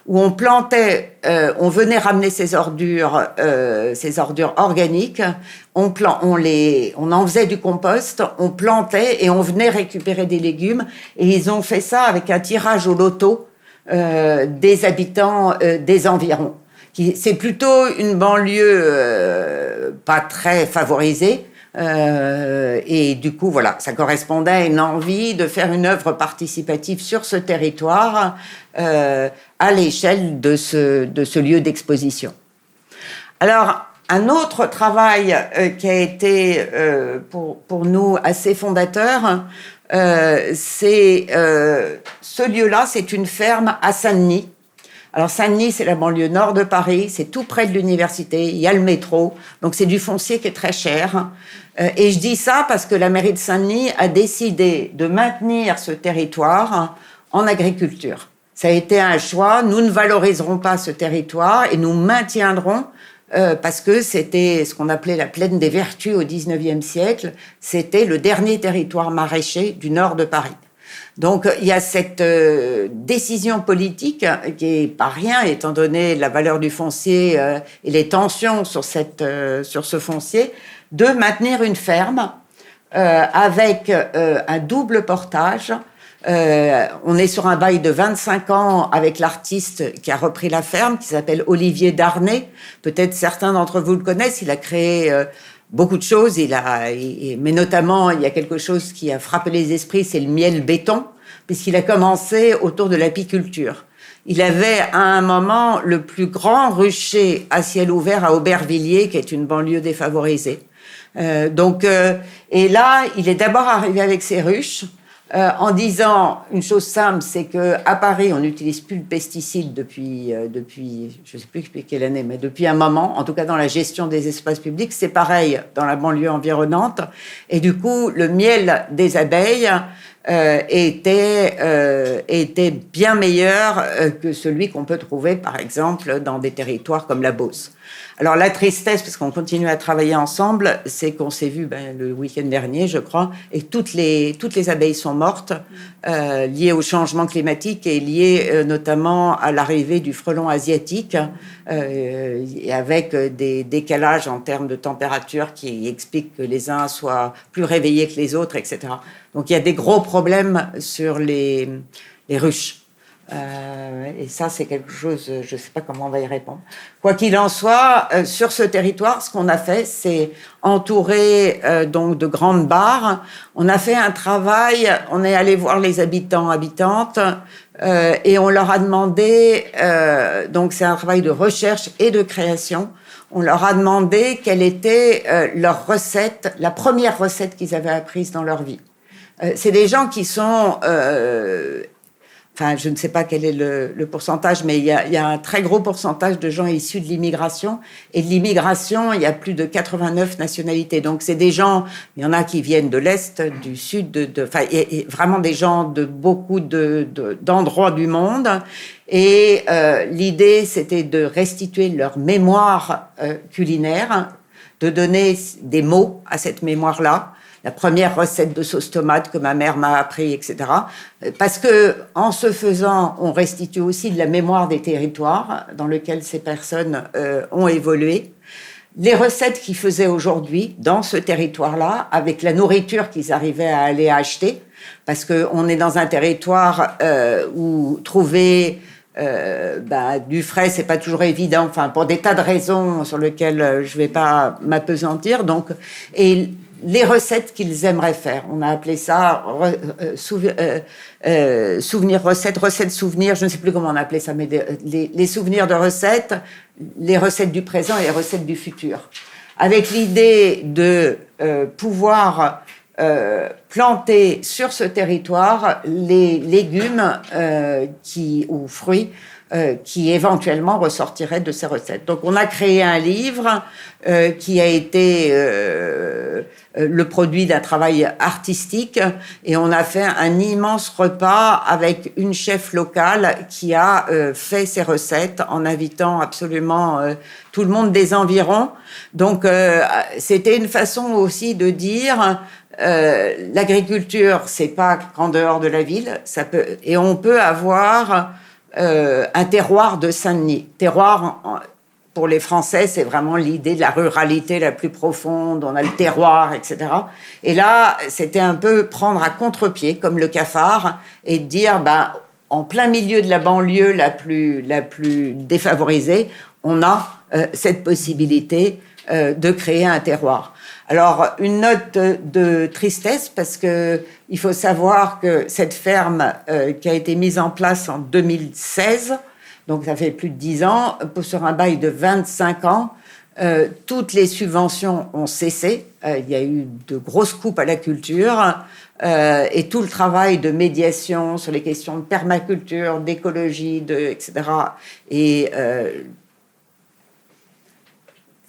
où on plantait, on venait ramener ces ordures organiques, on en faisait du compost, on plantait et on venait récupérer des légumes. Et ils ont fait ça avec un tirage au loto des habitants des environs. C'est plutôt une banlieue pas très favorisée. Et du coup, voilà, ça correspondait à une envie de faire une œuvre participative sur ce territoire à l'échelle de ce lieu d'exposition. Alors, un autre travail qui a été pour nous assez fondateur, c'est ce lieu-là, c'est une ferme à Saint-Denis. Alors Saint-Denis, c'est la banlieue nord de Paris, c'est tout près de l'université, il y a le métro, donc c'est du foncier qui est très cher. Et je dis ça parce que la mairie de Saint-Denis a décidé de maintenir ce territoire en agriculture. Ça a été un choix, nous ne valoriserons pas ce territoire et nous maintiendrons parce que c'était ce qu'on appelait la plaine des Vertus au XIXe siècle, c'était le dernier territoire maraîcher du nord de Paris. Donc, il y a cette décision politique qui est pas rien, étant donné la valeur du foncier et les tensions sur ce foncier, de maintenir une ferme avec un double portage On est sur un bail de 25 ans avec l'artiste qui a repris la ferme, qui s'appelle Olivier Darnay. Peut-être certains d'entre vous le connaissent. Il a créé beaucoup de choses. Mais notamment, il y a quelque chose qui a frappé les esprits, c'est le miel béton, puisqu'il a commencé autour de l'apiculture. Il avait à un moment le plus grand rucher à ciel ouvert à Aubervilliers, qui est une banlieue défavorisée. Et là, il est d'abord arrivé avec ses ruches, en disant une chose simple, c'est que à Paris, on n'utilise plus de pesticides depuis, je ne sais plus depuis quelle année, mais depuis un moment, en tout cas dans la gestion des espaces publics. C'est pareil dans la banlieue environnante. Et du coup, le miel des abeilles était bien meilleur que celui qu'on peut trouver, par exemple, dans des territoires comme la Beauce. Alors la tristesse, parce qu'on continue à travailler ensemble, c'est qu'on s'est vu le week-end dernier, je crois, et toutes les abeilles sont mortes, liées au changement climatique et liées notamment à l'arrivée du frelon asiatique, et avec des décalages en termes de température qui expliquent que les uns soient plus réveillés que les autres, etc. Donc il y a des gros problèmes sur les ruches. Et ça, c'est quelque chose, je ne sais pas comment on va y répondre. Quoi qu'il en soit, sur ce territoire, ce qu'on a fait, c'est entourer donc de grandes barres. On a fait un travail, on est allé voir les habitants, habitantes, et on leur a demandé, donc c'est un travail de recherche et de création, on leur a demandé quelle était leur recette, la première recette qu'ils avaient apprise dans leur vie. C'est des gens qui sont... Enfin, je ne sais pas quel est le pourcentage, mais il y a un très gros pourcentage de gens issus de l'immigration. Et de l'immigration, il y a plus de 89 nationalités. Donc, c'est des gens, il y en a qui viennent de l'Est, du Sud, enfin, et vraiment des gens de beaucoup d'endroits du monde. Et l'idée, c'était de restituer leur mémoire culinaire, de donner des mots à cette mémoire-là. La première recette de sauce tomate que ma mère m'a appris, etc. Parce que, en se faisant, on restitue aussi de la mémoire des territoires dans lesquels ces personnes ont évolué. Les recettes qu'ils faisaient aujourd'hui dans ce territoire-là, avec la nourriture qu'ils arrivaient à aller acheter, parce qu'on est dans un territoire où trouver du frais, c'est pas toujours évident, enfin, pour des tas de raisons sur lesquelles je vais pas m'appesantir. Donc, et les recettes qu'ils aimeraient faire. On a appelé ça souvenirs recettes souvenirs, je ne sais plus comment on a appelé ça, mais les souvenirs de recettes, les recettes du présent et les recettes du futur. Avec l'idée de pouvoir planter sur ce territoire les légumes ou fruits qui éventuellement ressortiraient de ces recettes. Donc on a créé un livre qui a été le produit d'un travail artistique, et on a fait un immense repas avec une chef locale qui a fait ces recettes en invitant absolument tout le monde des environs. Donc c'était une façon aussi de dire l'agriculture, c'est pas qu'en dehors de la ville, et on peut avoir un terroir de Saint-Denis. Terroir, pour les Français, c'est vraiment l'idée de la ruralité la plus profonde, on a le terroir, etc. Et là, c'était un peu prendre à contre-pied, comme le cafard, et dire, en plein milieu de la banlieue la plus défavorisée, on a cette possibilité de créer un terroir. Alors, une note de tristesse, parce que il faut savoir que cette ferme qui a été mise en place en 2016, donc ça fait plus de 10 ans, sur un bail de 25 ans, toutes les subventions ont cessé. Il y a eu de grosses coupes à la culture, et tout le travail de médiation sur les questions de permaculture, d'écologie, etc. Et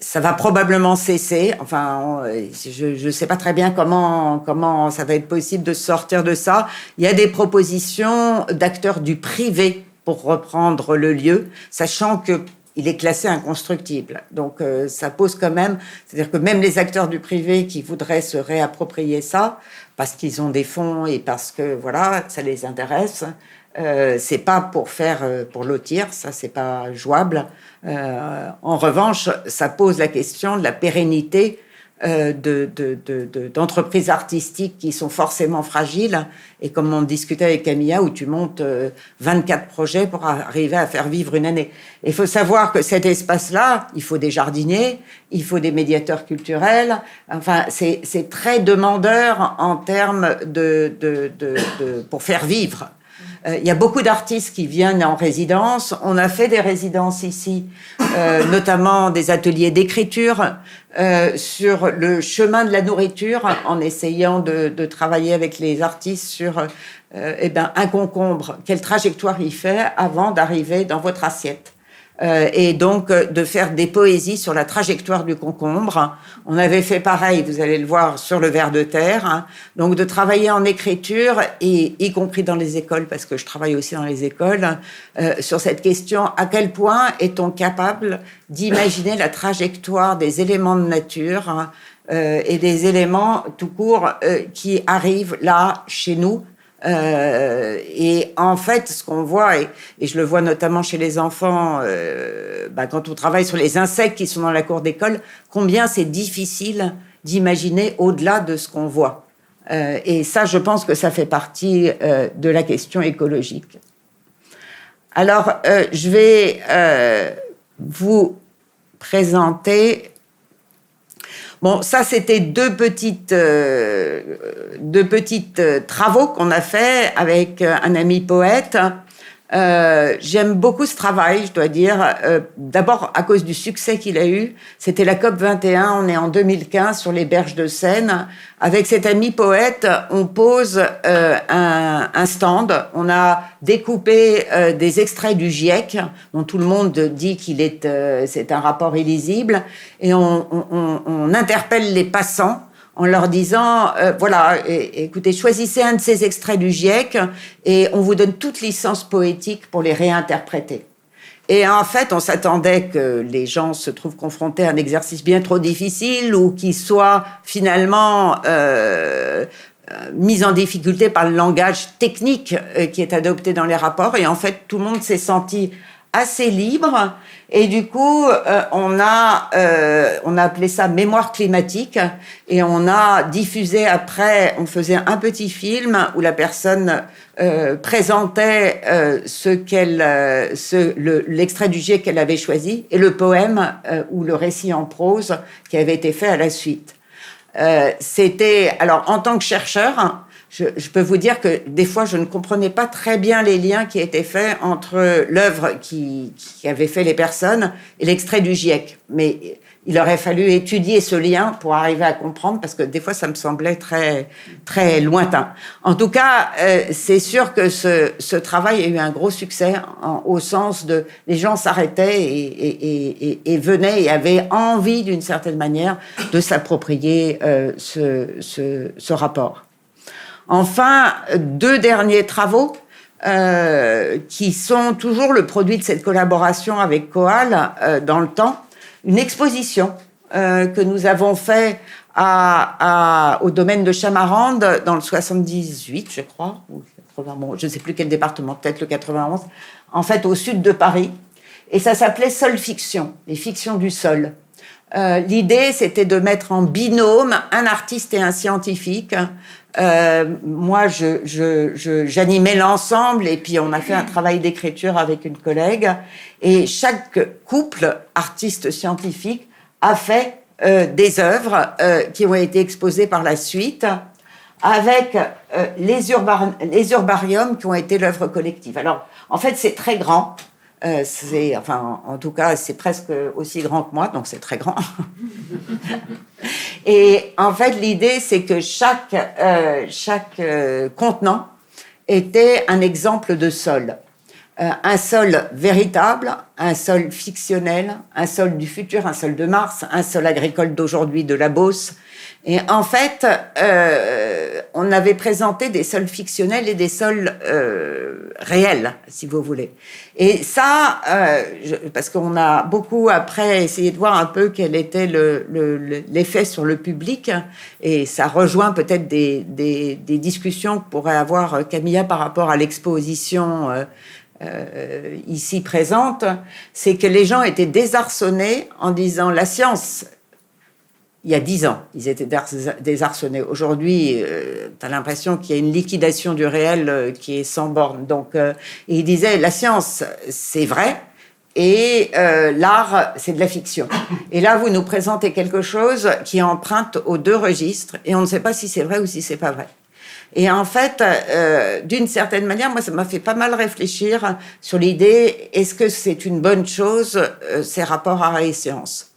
ça va probablement cesser. Enfin, je ne sais pas très bien comment ça va être possible de sortir de ça. Il y a des propositions d'acteurs du privé pour reprendre le lieu, sachant qu'il est classé inconstructible. Donc, ça pose quand même... C'est-à-dire que même les acteurs du privé qui voudraient se réapproprier ça, parce qu'ils ont des fonds et parce que, voilà, ça les intéresse, c'est pas pour lotir, ça, c'est pas jouable. En revanche, ça pose la question de la pérennité d'entreprises artistiques qui sont forcément fragiles. Et comme on discutait avec Camilla, où tu montes 24 projets pour arriver à faire vivre une année. Il faut savoir que cet espace-là, il faut des jardiniers, il faut des médiateurs culturels. Enfin, c'est très demandeur en termes pour faire vivre. Il y a beaucoup d'artistes qui viennent en résidence. On a fait des résidences ici, notamment des ateliers d'écriture sur le chemin de la nourriture, en essayant de travailler avec les artistes sur un concombre. Quelle trajectoire il fait avant d'arriver dans votre assiette. Et donc de faire des poésies sur la trajectoire du concombre. On avait fait pareil, vous allez le voir, sur le ver de terre. Hein. Donc de travailler en écriture, et y compris dans les écoles, parce que je travaille aussi dans les écoles, sur cette question, à quel point est-on capable d'imaginer la trajectoire des éléments de nature, hein, et des éléments tout court qui arrivent là, chez nous. Et en fait, ce qu'on voit, et je le vois notamment chez les enfants, quand on travaille sur les insectes qui sont dans la cour d'école, combien c'est difficile d'imaginer au-delà de ce qu'on voit. Et ça, je pense que ça fait partie de la question écologique. Alors, je vais vous présenter... Bon, ça, c'était deux petites travaux qu'on a fait avec un ami poète. J'aime beaucoup ce travail, je dois dire. D'abord, à cause du succès qu'il a eu. C'était la COP21, on est en 2015, sur les berges de Seine. Avec cet ami poète, on pose un stand. On a découpé des extraits du GIEC, dont tout le monde dit c'est un rapport illisible. Et on interpelle les passants en leur disant, écoutez, choisissez un de ces extraits du GIEC et on vous donne toute licence poétique pour les réinterpréter. Et en fait, on s'attendait que les gens se trouvent confrontés à un exercice bien trop difficile ou qu'ils soient finalement mis en difficulté par le langage technique qui est adopté dans les rapports. Et en fait, tout le monde s'est senti assez libre. Et du coup, on a appelé ça mémoire climatique, et on a diffusé après, on faisait un petit film où la personne présentait l'extrait du GIEC qu'elle avait choisi, et le poème ou le récit en prose qui avait été fait à la suite. Alors, en tant que chercheur, je peux vous dire que des fois, je ne comprenais pas très bien les liens qui étaient faits entre l'œuvre qui avait fait les personnes et l'extrait du GIEC. Mais il aurait fallu étudier ce lien pour arriver à comprendre, parce que des fois, ça me semblait très, très lointain. En tout cas, c'est sûr que ce travail a eu un gros succès, au sens de les gens s'arrêtaient et venaient et avaient envie, d'une certaine manière, de s'approprier ce rapport. Enfin, deux derniers travaux qui sont toujours le produit de cette collaboration avec Coal dans le temps. Une exposition que nous avons fait au domaine de Chamarande dans le 78, je crois, ou 80, bon, je ne sais plus quel département, peut-être le 91, en fait au sud de Paris. Et ça s'appelait Sol Fiction, les fictions du sol. L'idée, c'était de mettre en binôme un artiste et un scientifique. Moi, j'animais l'ensemble, et puis on a fait un travail d'écriture avec une collègue. Et chaque couple artiste-scientifique a fait des œuvres qui ont été exposées par la suite, avec les urbariums qui ont été l'œuvre collective. Alors, en fait, c'est très grand. En tout cas, c'est presque aussi grand que moi, donc c'est très grand. Et en fait, l'idée, c'est que chaque contenant était un exemple de sol. Un sol véritable, un sol fictionnel, un sol du futur, un sol de Mars, un sol agricole d'aujourd'hui de la Beauce. Et en fait, on avait présenté des sols fictionnels et des sols réels, si vous voulez. Et ça, parce qu'on a beaucoup après essayé de voir un peu quel était l'effet sur le public, et ça rejoint peut-être des discussions que pourrait avoir Camilla par rapport à l'exposition ici présente, c'est que les gens étaient désarçonnés en disant la science il y a 10 ans. Ils étaient désarçonnés. Aujourd'hui, tu as l'impression qu'il y a une liquidation du réel qui est sans borne. Donc, et il disait, la science, c'est vrai, et l'art, c'est de la fiction. Et là, vous nous présentez quelque chose qui emprunte aux deux registres, et on ne sait pas si c'est vrai ou si c'est pas vrai. Et en fait, d'une certaine manière, moi, ça m'a fait pas mal réfléchir sur l'idée, est-ce que c'est une bonne chose, ces rapports art et science,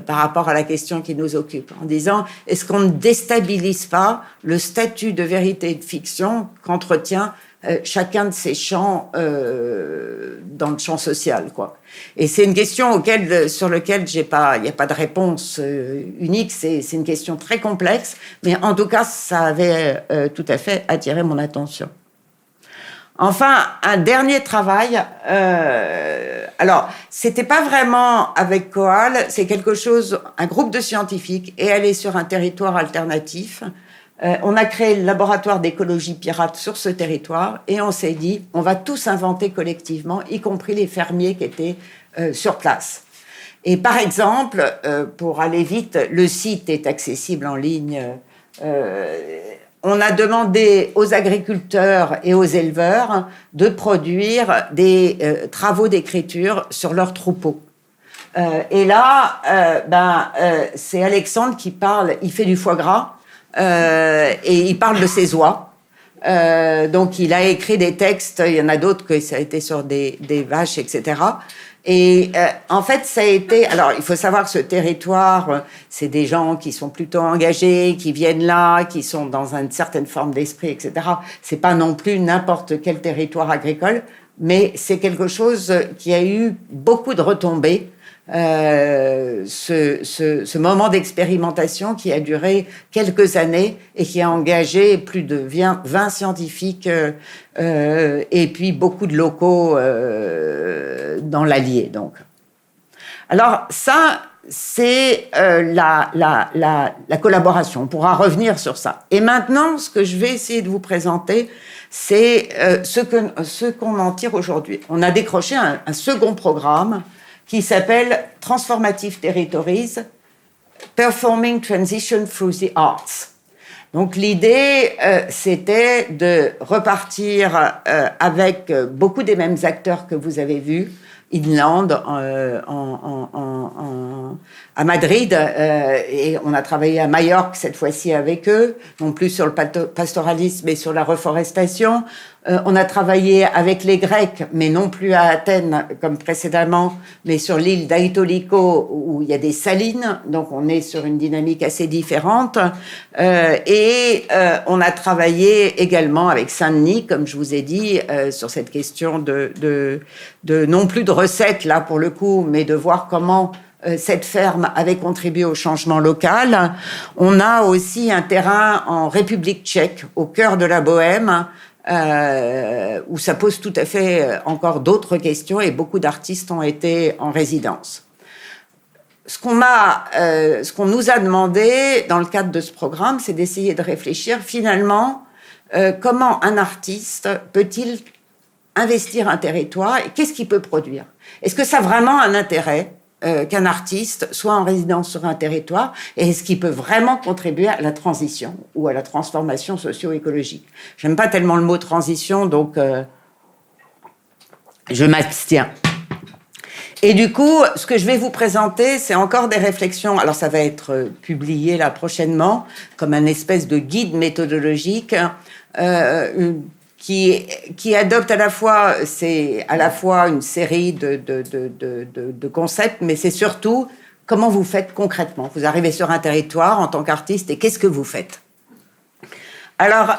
par rapport à la question qui nous occupe, en disant, est-ce qu'on ne déstabilise pas le statut de vérité et de fiction qu'entretient chacun de ces champs dans le champ social, quoi. Et c'est une question sur laquelle il n'y a pas de réponse unique, c'est une question très complexe, mais en tout cas, ça avait tout à fait attiré mon attention. Enfin, un dernier travail, alors, c'était pas vraiment avec Coal, c'est un groupe de scientifiques, et elle est sur un territoire alternatif. On a créé le laboratoire d'écologie pirate sur ce territoire et on s'est dit, on va tous inventer collectivement, y compris les fermiers qui étaient sur place. Et par exemple, pour aller vite, le site est accessible en ligne. On a demandé aux agriculteurs et aux éleveurs de produire des travaux d'écriture sur leurs troupeaux. Et là, c'est Alexandre qui parle, il fait du foie gras. Et il parle de ses oies. Donc, il a écrit des textes. Il y en a d'autres que ça a été sur des vaches, etc. Et en fait, ça a été... Alors, il faut savoir que ce territoire, c'est des gens qui sont plutôt engagés, qui viennent là, qui sont dans une certaine forme d'esprit, etc. C'est pas non plus n'importe quel territoire agricole, mais c'est quelque chose qui a eu beaucoup de retombées. Ce moment d'expérimentation qui a duré quelques années et qui a engagé plus de 20 scientifiques et puis beaucoup de locaux dans l'Allier. Donc, alors ça, c'est la collaboration. On pourra revenir sur ça. Et maintenant, ce que je vais essayer de vous présenter, c'est ce qu'on en tire aujourd'hui. On a décroché un second programme qui s'appelle Transformative Territories, Performing Transition Through the Arts. Donc l'idée, c'était de repartir avec beaucoup des mêmes acteurs que vous avez vus, Inland à Madrid, et on a travaillé à Majorque cette fois-ci avec eux, non plus sur le pastoralisme mais sur la reforestation. On a travaillé avec les Grecs, mais non plus à Athènes comme précédemment, mais sur l'île d'Aitoliko où il y a des salines, donc on est sur une dynamique assez différente. Et on a travaillé également avec Saint-Denis, comme je vous ai dit, sur cette question de non plus de recettes là pour le coup, mais de voir comment cette ferme avait contribué au changement local. On a aussi un terrain en République tchèque, au cœur de la Bohème, où ça pose tout à fait encore d'autres questions et beaucoup d'artistes ont été en résidence. Ce qu'on nous a demandé dans le cadre de ce programme, c'est d'essayer de réfléchir finalement comment un artiste peut-il investir un territoire et qu'est-ce qu'il peut produire. Est-ce que ça a vraiment un intérêt qu'un artiste soit en résidence sur un territoire et est-ce qu'il peut vraiment contribuer à la transition ou à la transformation socio-écologique. J'aime pas tellement le mot transition, donc je m'abstiens. Et du coup, ce que je vais vous présenter, c'est encore des réflexions. Alors, ça va être publié là prochainement comme un espèce de guide méthodologique qui adopte à la fois une série de concepts, mais c'est surtout comment vous faites concrètement. Vous arrivez sur un territoire en tant qu'artiste et qu'est-ce que vous faites? Alors,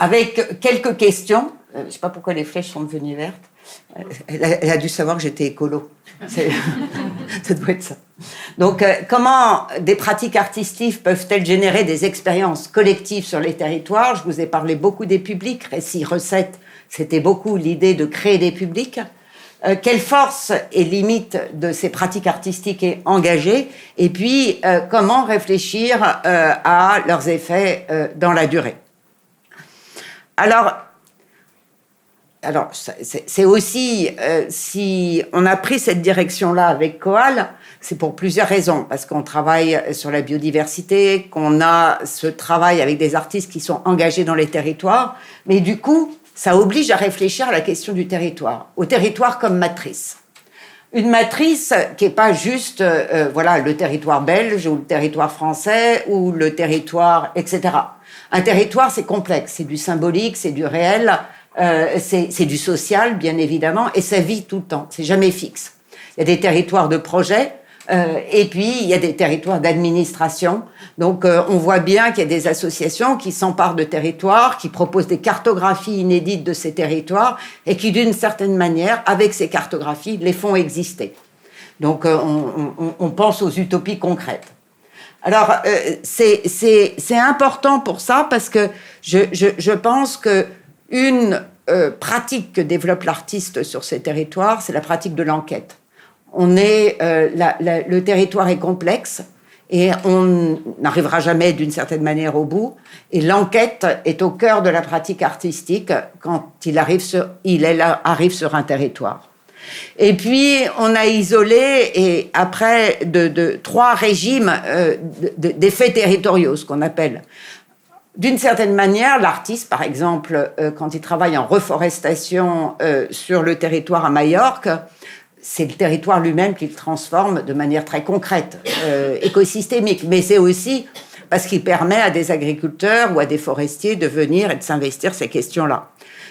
avec quelques questions, je ne sais pas pourquoi les flèches sont devenues vertes. Elle a dû savoir que j'étais écolo. Ça doit être ça. Donc, comment des pratiques artistiques peuvent-elles générer des expériences collectives sur les territoires? Je vous ai parlé beaucoup des publics. Récits, recettes, c'était beaucoup l'idée de créer des publics. Quelle force et limite de ces pratiques artistiques est engagée? Et puis, comment réfléchir à leurs effets dans la durée? Alors, alors, c'est aussi, si on a pris cette direction-là avec Coal, c'est pour plusieurs raisons. Parce qu'on travaille sur la biodiversité, qu'on a ce travail avec des artistes qui sont engagés dans les territoires. Mais du coup, ça oblige à réfléchir à la question du territoire, au territoire comme matrice. Une matrice qui n'est pas juste voilà, le territoire belge ou le territoire français ou le territoire, etc. Un territoire, c'est complexe, c'est du symbolique, c'est du réel, c'est du social, bien évidemment, et ça vit tout le temps, c'est jamais fixe. Il y a des territoires de projet, et puis il y a des territoires d'administration. Donc on voit bien qu'il y a des associations qui s'emparent de territoires, qui proposent des cartographies inédites de ces territoires, et qui d'une certaine manière, avec ces cartographies, les font exister. Donc on pense aux utopies concrètes. Alors, c'est important pour ça parce que je pense qu'une pratique que développe l'artiste sur ces territoires, c'est la pratique de l'enquête. Le territoire est complexe et on n'arrivera jamais d'une certaine manière au bout. Et l'enquête est au cœur de la pratique artistique quand il arrive sur un territoire. Et puis, on a isolé, et après, de 3 régimes d'effets territoriaux, ce qu'on appelle. D'une certaine manière, l'artiste, par exemple, quand il travaille en reforestation sur le territoire à Majorque, c'est le territoire lui-même qu'il transforme de manière très concrète, écosystémique. Mais c'est aussi parce qu'il permet à des agriculteurs ou à des forestiers de venir et de s'investir ces questions-là.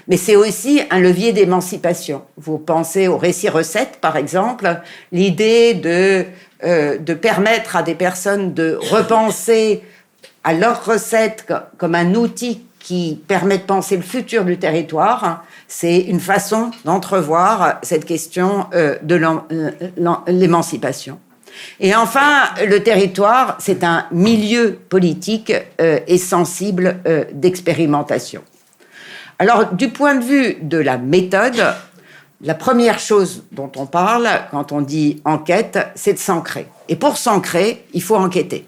Mais c'est aussi un levier d'émancipation. Vous pensez au récit-recette, par exemple, l'idée de permettre à des personnes de repenser à leur recette comme un outil qui permet de penser le futur du territoire, c'est une façon d'entrevoir cette question de l'émancipation. Et enfin, le territoire, c'est un milieu politique et sensible d'expérimentation. Alors, du point de vue de la méthode, la première chose dont on parle quand on dit enquête, c'est de s'ancrer. Et pour s'ancrer, il faut enquêter.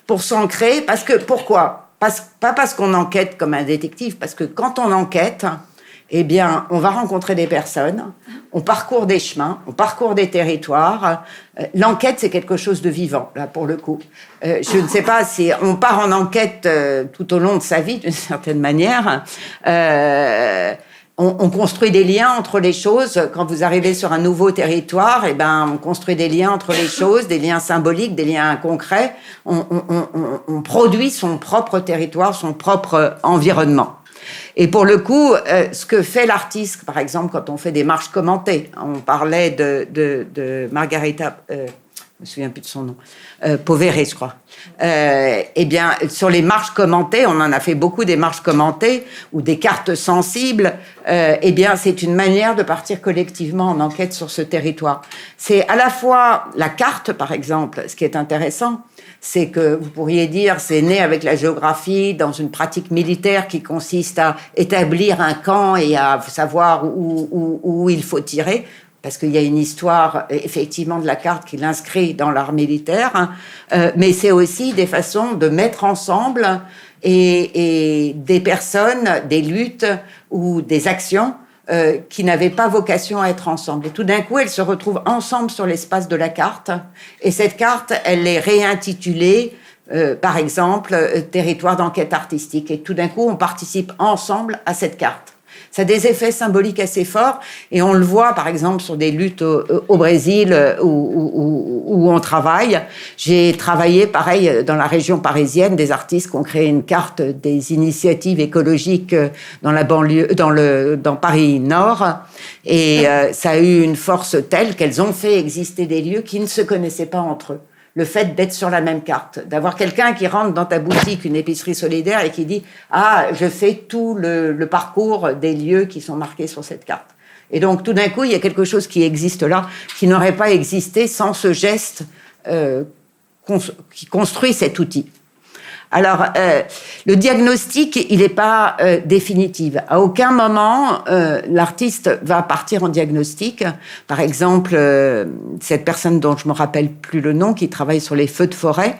Pour s'ancrer, pourquoi ? Pas parce qu'on enquête comme un détective, parce que quand on enquête, eh bien, on va rencontrer des personnes, on parcourt des chemins, on parcourt des territoires. L'enquête, c'est quelque chose de vivant, là, pour le coup. Je ne sais pas si on part en enquête tout au long de sa vie, d'une certaine manière. On construit des liens entre les choses. Quand vous arrivez sur un nouveau territoire, eh ben, on construit des liens entre les choses, des liens symboliques, des liens concrets. On produit son propre territoire, son propre environnement. Et pour le coup, ce que fait l'artiste, par exemple, quand on fait des marches commentées, on parlait de Margarita, je me souviens plus de son nom, Povere, je crois. Eh bien, sur les marches commentées, on en a fait beaucoup des marches commentées ou des cartes sensibles. Eh bien, c'est une manière de partir collectivement en enquête sur ce territoire. C'est à la fois la carte, par exemple, ce qui est intéressant, c'est que vous pourriez dire c'est né avec la géographie dans une pratique militaire qui consiste à établir un camp et à savoir où il faut tirer, parce qu'il y a une histoire effectivement de la carte qui l'inscrit dans l'art militaire, mais c'est aussi des façons de mettre ensemble et des personnes, des luttes ou des actions qui n'avaient pas vocation à être ensemble. Et tout d'un coup, elles se retrouvent ensemble sur l'espace de la carte. Et cette carte, elle est réintitulée, par exemple, territoire d'enquête artistique. Et tout d'un coup, on participe ensemble à cette carte. Ça a des effets symboliques assez forts. Et on le voit, par exemple, sur des luttes au Brésil où on travaille. J'ai travaillé, pareil, dans la région parisienne, des artistes qui ont créé une carte des initiatives écologiques dans la banlieue, dans Paris Nord. Et ça a eu une force telle qu'elles ont fait exister des lieux qui ne se connaissaient pas entre eux. Le fait d'être sur la même carte, d'avoir quelqu'un qui rentre dans ta boutique, une épicerie solidaire, et qui dit « Ah, je fais tout le parcours des lieux qui sont marqués sur cette carte ». Et donc, tout d'un coup, il y a quelque chose qui existe là, qui n'aurait pas existé sans ce geste qui construit cet outil. Alors, le diagnostic, il n'est pas définitif. À aucun moment, l'artiste va partir en diagnostic. Par exemple, cette personne dont je me rappelle plus le nom, qui travaille sur les feux de forêt,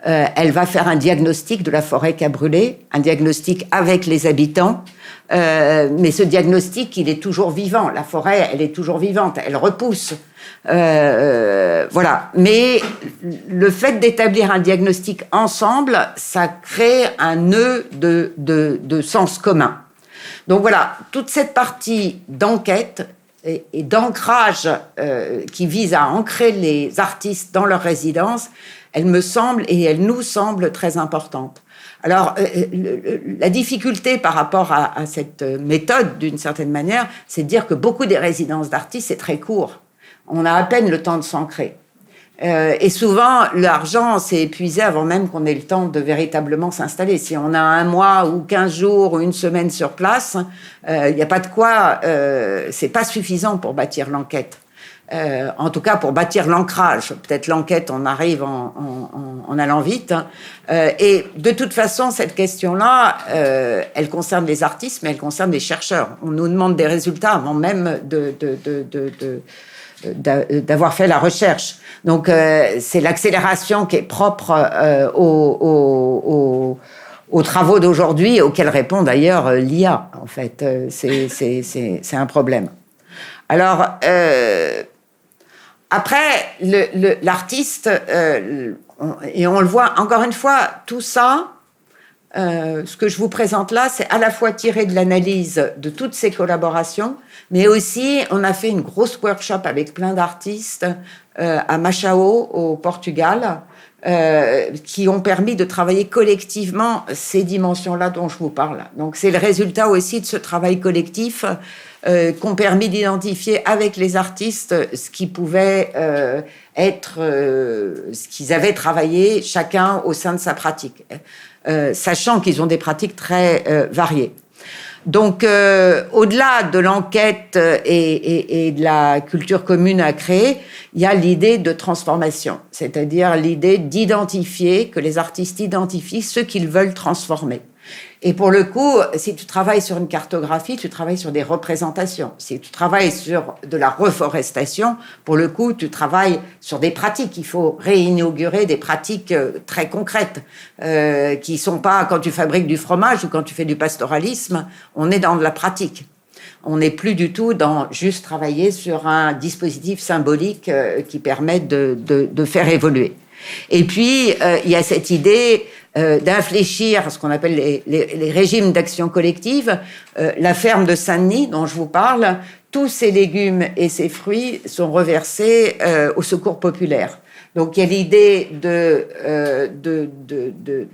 elle va faire un diagnostic de la forêt qui a brûlé, un diagnostic avec les habitants. Mais ce diagnostic, il est toujours vivant. La forêt, elle est toujours vivante. Elle repousse. Voilà. Mais le fait d'établir un diagnostic ensemble, ça crée un nœud de sens commun. Donc voilà, toute cette partie d'enquête et d'ancrage qui vise à ancrer les artistes dans leur résidence, elle me semble et elle nous semble très importante. Alors, la difficulté par rapport à cette méthode, d'une certaine manière, c'est de dire que beaucoup des résidences d'artistes, c'est très court. On a à peine le temps de s'ancrer. Et souvent, l'argent s'est épuisé avant même qu'on ait le temps de véritablement s'installer. Si on a 1 mois ou 15 jours ou 1 semaine sur place, il n'y a pas de quoi... c'est pas suffisant pour bâtir l'enquête. En tout cas, pour bâtir l'ancrage. Peut-être l'enquête, on arrive en allant vite. Et de toute façon, cette question-là, elle concerne les artistes, mais elle concerne les chercheurs. On nous demande des résultats avant même d'avoir fait la recherche. Donc, c'est l'accélération qui est propre aux travaux d'aujourd'hui, auxquels répond d'ailleurs l'IA, en fait. C'est un problème. Alors, après, l'artiste, et on le voit, encore une fois, tout ça, ce que je vous présente là, c'est à la fois tiré de l'analyse de toutes ces collaborations, mais aussi, on a fait une grosse workshop avec plein d'artistes à Machao, au Portugal, qui ont permis de travailler collectivement ces dimensions-là dont je vous parle. Donc, c'est le résultat aussi de ce travail collectif qu'ont permis d'identifier avec les artistes ce qui pouvait être ce qu'ils avaient travaillé chacun au sein de sa pratique, sachant qu'ils ont des pratiques très variées. Donc, au-delà de l'enquête et de la culture commune à créer, il y a l'idée de transformation, c'est-à-dire l'idée d'identifier, que les artistes identifient ce qu'ils veulent transformer. Et pour le coup, si tu travailles sur une cartographie, tu travailles sur des représentations. Si tu travailles sur de la reforestation, pour le coup, tu travailles sur des pratiques. Il faut réinaugurer des pratiques très concrètes, qui sont pas quand tu fabriques du fromage ou quand tu fais du pastoralisme, on est dans de la pratique. On n'est plus du tout dans juste travailler sur un dispositif symbolique qui permet de faire évoluer. Et puis, il y a cette idée d'infléchir ce qu'on appelle les régimes d'action collective. La ferme de Saint-Denis, dont je vous parle, tous ces légumes et ces fruits sont reversés au secours populaire. Donc, il y a l'idée de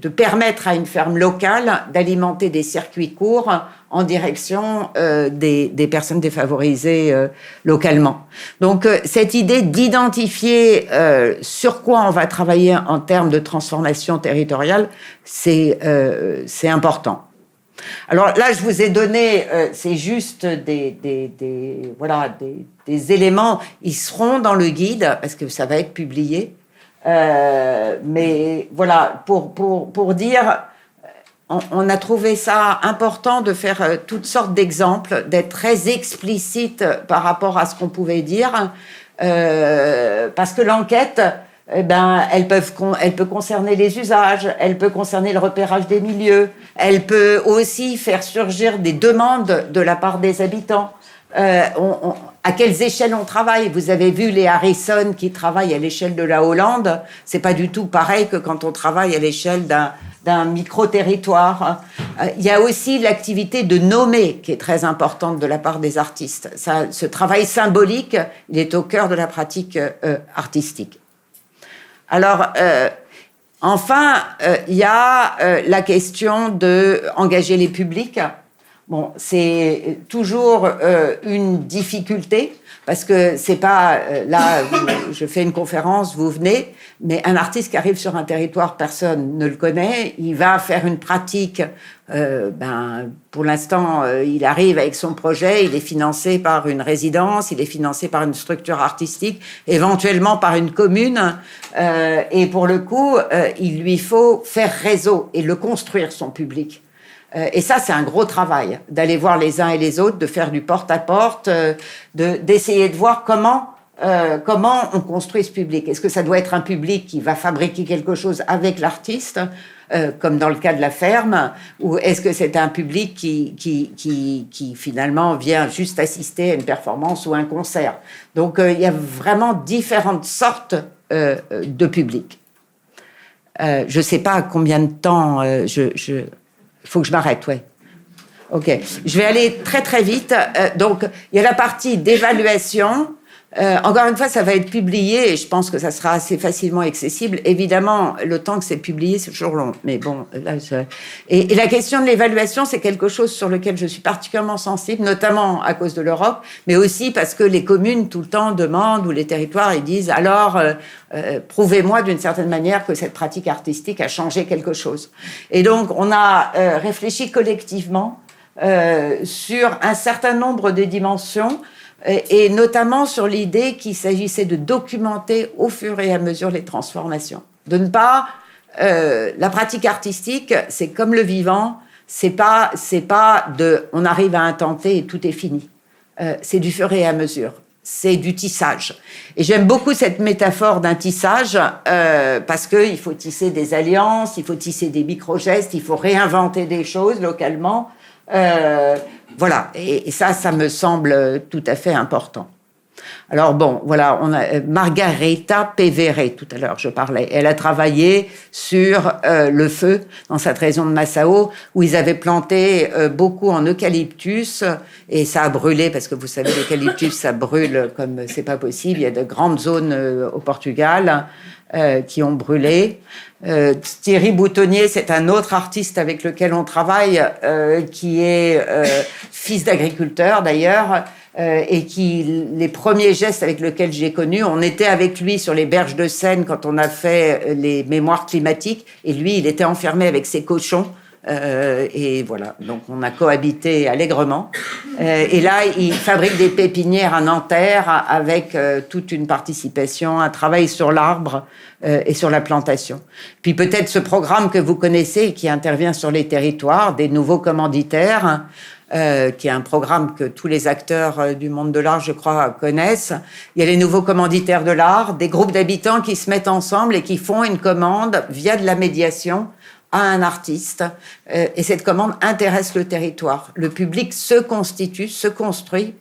permettre à une ferme locale d'alimenter des circuits courts en direction des personnes défavorisées localement. Donc, cette idée d'identifier sur quoi on va travailler en termes de transformation territoriale, c'est important. Alors là, je vous ai donné, c'est juste des éléments. Ils seront dans le guide parce que ça va être publié. Mais voilà, pour dire, on a trouvé ça important de faire toutes sortes d'exemples, d'être très explicite par rapport à ce qu'on pouvait dire, parce que l'enquête, elle peut concerner les usages, elle peut concerner le repérage des milieux, elle peut aussi faire surgir des demandes de la part des habitants. À quelles échelles on travaille? Vous avez vu les Harrison qui travaillent à l'échelle de la Hollande. C'est pas du tout pareil que quand on travaille à l'échelle d'un micro-territoire. Il y a aussi l'activité de nommer qui est très importante de la part des artistes. Ce travail symbolique, il est au cœur de la pratique artistique. Alors, enfin, il y a la question d'engager les publics. Bon, c'est toujours une difficulté parce que c'est pas je fais une conférence, vous venez, mais un artiste qui arrive sur un territoire, personne ne le connaît, il va faire une pratique. Pour l'instant, il arrive avec son projet, il est financé par une résidence, il est financé par une structure artistique, éventuellement par une commune, et pour le coup, il lui faut faire réseau et le construire, son public. Et ça, c'est un gros travail, d'aller voir les uns et les autres, de faire du porte-à-porte, d'essayer de voir comment on construit ce public. Est-ce que ça doit être un public qui va fabriquer quelque chose avec l'artiste, comme dans le cas de la ferme, ou est-ce que c'est un public qui finalement vient juste assister à une performance ou un concert? Donc, il y a vraiment différentes sortes de publics. Je ne sais pas combien de temps il faut que je m'arrête, ouais. Ok. Je vais aller très, très vite. Donc, il y a la partie d'évaluation. Encore une fois, ça va être publié et je pense que ça sera assez facilement accessible. Évidemment, le temps que c'est publié, c'est toujours long. Mais bon, là, et la question de l'évaluation, c'est quelque chose sur lequel je suis particulièrement sensible, notamment à cause de l'Europe, mais aussi parce que les communes, tout le temps, demandent, ou les territoires, ils disent, alors, prouvez-moi d'une certaine manière que cette pratique artistique a changé quelque chose. Et donc, on a réfléchi collectivement sur un certain nombre de dimensions, et notamment sur l'idée qu'il s'agissait de documenter au fur et à mesure les transformations. De ne pas... la pratique artistique, c'est comme le vivant, c'est pas on arrive à un temps T et tout est fini. C'est du fur et à mesure. C'est du tissage. Et j'aime beaucoup cette métaphore d'un tissage parce qu'il faut tisser des alliances, il faut tisser des micro-gestes, il faut réinventer des choses localement. Voilà, et ça me semble tout à fait important. Alors bon, voilà, on a Margareta Pevere, tout à l'heure je parlais. Elle a travaillé sur le feu dans cette région de Massao, où ils avaient planté beaucoup en eucalyptus, et ça a brûlé, parce que vous savez, l'eucalyptus, ça brûle comme c'est pas possible. Il y a de grandes zones au Portugal qui ont brûlé. Thierry Boutonnier, c'est un autre artiste avec lequel on travaille, qui est fils d'agriculteur d'ailleurs, et qui, les premiers gestes avec lesquels j'ai connu, on était avec lui sur les berges de Seine quand on a fait les mémoires climatiques, et lui, il était enfermé avec ses cochons, et voilà, donc on a cohabité allègrement. Et là, il fabrique des pépinières à Nanterre avec toute une participation, un travail sur l'arbre et sur la plantation. Puis peut-être ce programme que vous connaissez, qui intervient sur les territoires, des nouveaux commanditaires, qui est un programme que tous les acteurs du monde de l'art, je crois, connaissent. Il y a les nouveaux commanditaires de l'art, des groupes d'habitants qui se mettent ensemble et qui font une commande via de la médiation à un artiste. Et cette commande intéresse le territoire. Le public se constitue, se construit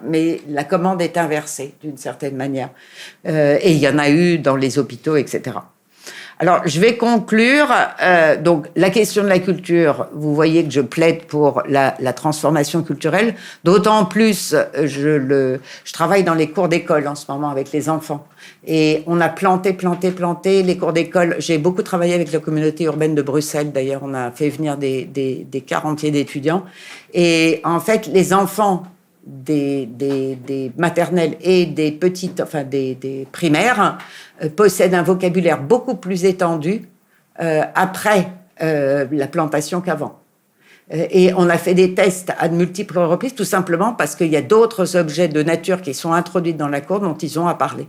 mais la commande est inversée d'une certaine manière. Et il y en a eu dans les hôpitaux, etc. Alors, je vais conclure. Donc, la question de la culture, vous voyez que je plaide pour la transformation culturelle. D'autant plus, je travaille dans les cours d'école en ce moment avec les enfants. Et on a planté les cours d'école. J'ai beaucoup travaillé avec la communauté urbaine de Bruxelles. D'ailleurs, on a fait venir des cars entiers d'étudiants. Et en fait, les enfants des maternelles et des petites, enfin des primaires, possèdent un vocabulaire beaucoup plus étendu après la plantation qu'avant. Et on a fait des tests à de multiples reprises, tout simplement parce qu'il y a d'autres objets de nature qui sont introduits dans la cour dont ils ont à parler.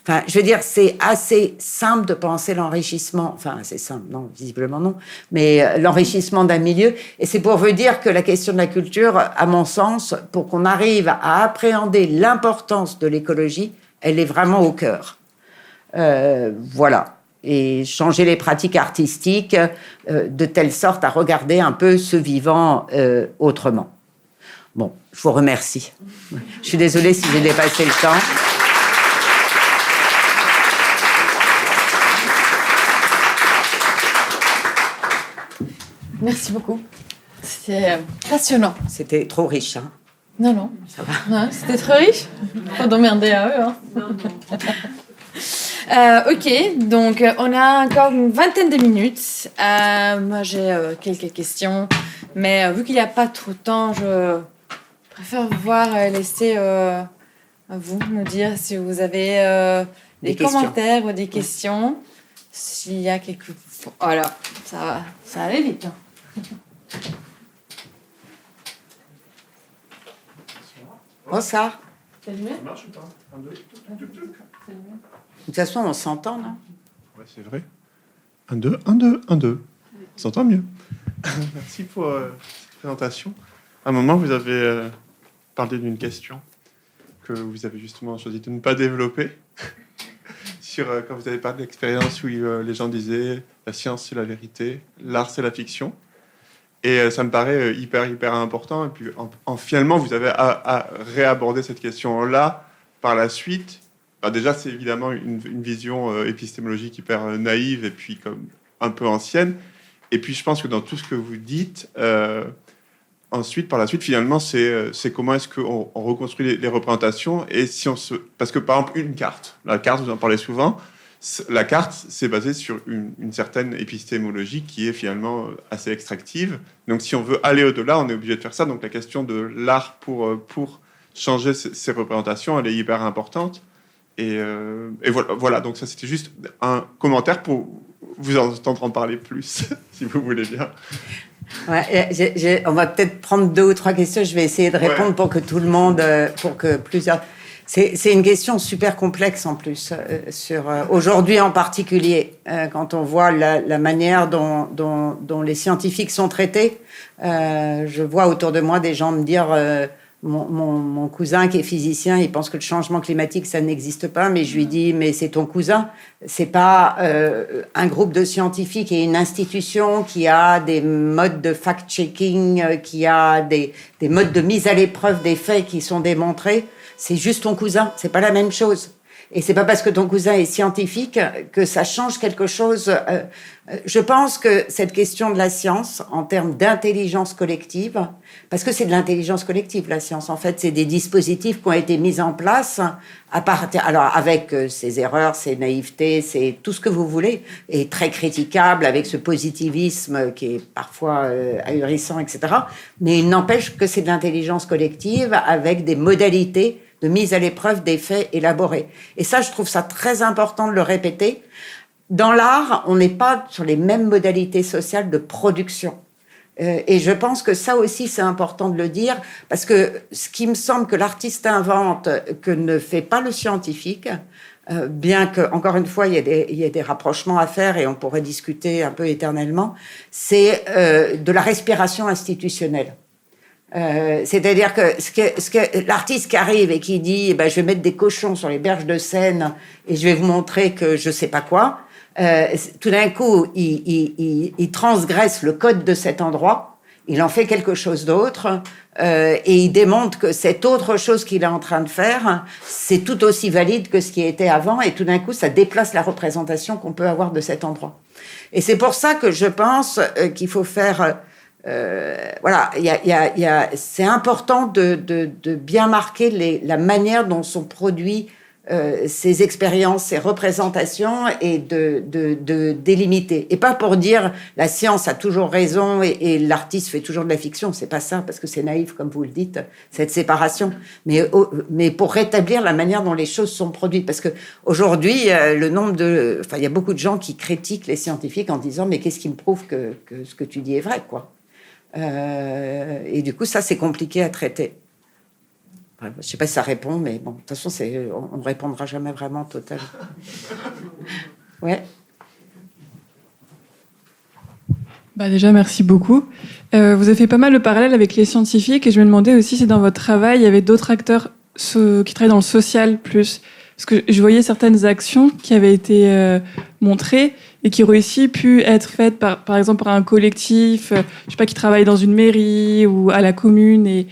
Enfin, je veux dire, c'est assez simple de penser l'enrichissement, enfin, c'est simple, non, visiblement non, mais l'enrichissement d'un milieu. Et c'est pour vous dire que la question de la culture, à mon sens, pour qu'on arrive à appréhender l'importance de l'écologie, elle est vraiment au cœur. Voilà. Et changer les pratiques artistiques de telle sorte à regarder un peu ce vivant autrement. Bon, je vous remercie. Je suis désolée si j'ai dépassé le temps. Merci beaucoup. C'était passionnant. C'était trop riche, hein? Non. Ça va. Non, c'était très riche. Pas d'emmerder à eux, hein. Non. Ok, donc on a encore une vingtaine de minutes. Moi, j'ai quelques questions, mais vu qu'il n'y a pas trop de temps, je préfère laisser à vous nous dire si vous avez des commentaires ou des questions. S'il y a quelque... Voilà, ça va aller vite. Bon, ça. C'est mieux ? Ça marche ou pas? Un, deux. De toute façon, on s'entend, non? Ouais, c'est vrai. 1, 2, 1, 2, 1, 2. On s'entend mieux. Merci pour cette présentation. À un moment, vous avez parlé d'une question que vous avez justement choisi de ne pas développer. Sur, quand vous avez parlé d'expérience où les gens disaient la science, c'est la vérité, l'art, c'est la fiction. Et ça me paraît hyper important. Et puis, finalement, vous avez à réaborder cette question-là par la suite. Alors déjà, c'est évidemment une vision épistémologique hyper naïve et puis comme un peu ancienne. Et puis, je pense que dans tout ce que vous dites, ensuite, par la suite, finalement, c'est comment est-ce qu'on reconstruit les représentations. Et si parce que, par exemple, la carte, vous en parlez souvent, la carte, c'est basé sur une certaine épistémologie qui est finalement assez extractive. Donc, si on veut aller au-delà, on est obligé de faire ça. Donc, la question de l'art pour changer ces représentations, elle est hyper importante. Et voilà. Donc, ça, c'était juste un commentaire pour vous entendre en parler plus, si vous voulez bien. Ouais, on va peut-être prendre 2 ou 3 questions. Je vais essayer de répondre pour que tout le monde, pour que plusieurs... C'est une question super complexe en plus, aujourd'hui en particulier, quand on voit la manière dont les scientifiques sont traités. Je vois autour de moi des gens me dire, mon cousin qui est physicien, il pense que le changement climatique, ça n'existe pas, mais je lui dis, mais c'est ton cousin, c'est pas un groupe de scientifiques et une institution qui a des modes de fact-checking, qui a des modes de mise à l'épreuve des faits qui sont démontrés. C'est juste ton cousin, c'est pas la même chose. Et c'est pas parce que ton cousin est scientifique que ça change quelque chose. Je pense que cette question de la science, en termes d'intelligence collective, parce que c'est de l'intelligence collective, la science, en fait, c'est des dispositifs qui ont été mis en place à partir, alors avec ses erreurs, ses naïvetés, c'est tout ce que vous voulez, et très critiquable, avec ce positivisme qui est parfois ahurissant, etc. Mais il n'empêche que c'est de l'intelligence collective avec des modalités de mise à l'épreuve des faits élaborés. Et ça, je trouve ça très important de le répéter. Dans l'art, on n'est pas sur les mêmes modalités sociales de production. Et je pense que ça aussi, c'est important de le dire, parce que ce qui me semble que l'artiste invente, que ne fait pas le scientifique, bien que, encore une fois, il y a des rapprochements à faire et on pourrait discuter un peu éternellement, c'est de la respiration institutionnelle. C'est-à-dire que ce que l'artiste qui arrive et qui dit je vais mettre des cochons sur les berges de Seine et je vais vous montrer que je sais pas quoi, tout d'un coup il transgresse le code de cet endroit, il en fait quelque chose d'autre et il démontre que cette autre chose qu'il est en train de faire, c'est tout aussi valide que ce qui était avant, et tout d'un coup ça déplace la représentation qu'on peut avoir de cet endroit. Et c'est pour ça que je pense qu'il faut faire voilà, c'est important de bien marquer la manière dont sont produits ces expériences, ces représentations, et de délimiter. Et pas pour dire la science a toujours raison et l'artiste fait toujours de la fiction. C'est pas ça, parce que c'est naïf, comme vous le dites, cette séparation. Mais pour rétablir la manière dont les choses sont produites. Parce que aujourd'hui, il y a beaucoup de gens qui critiquent les scientifiques en disant mais qu'est-ce qui me prouve que ce que tu dis est vrai, quoi. Et du coup, ça, c'est compliqué à traiter. Je ne sais pas si ça répond, mais bon, de toute façon, on ne répondra jamais vraiment totalement. Ouais. Déjà, merci beaucoup. Vous avez fait pas mal de parallèles avec les scientifiques, et je me demandais aussi si dans votre travail, il y avait d'autres acteurs qui travaillent dans le social plus. Parce que je voyais certaines actions qui avaient été montrées et qui auraient aussi pu être faites par exemple par un collectif, je sais pas, qui travaille dans une mairie ou à la commune.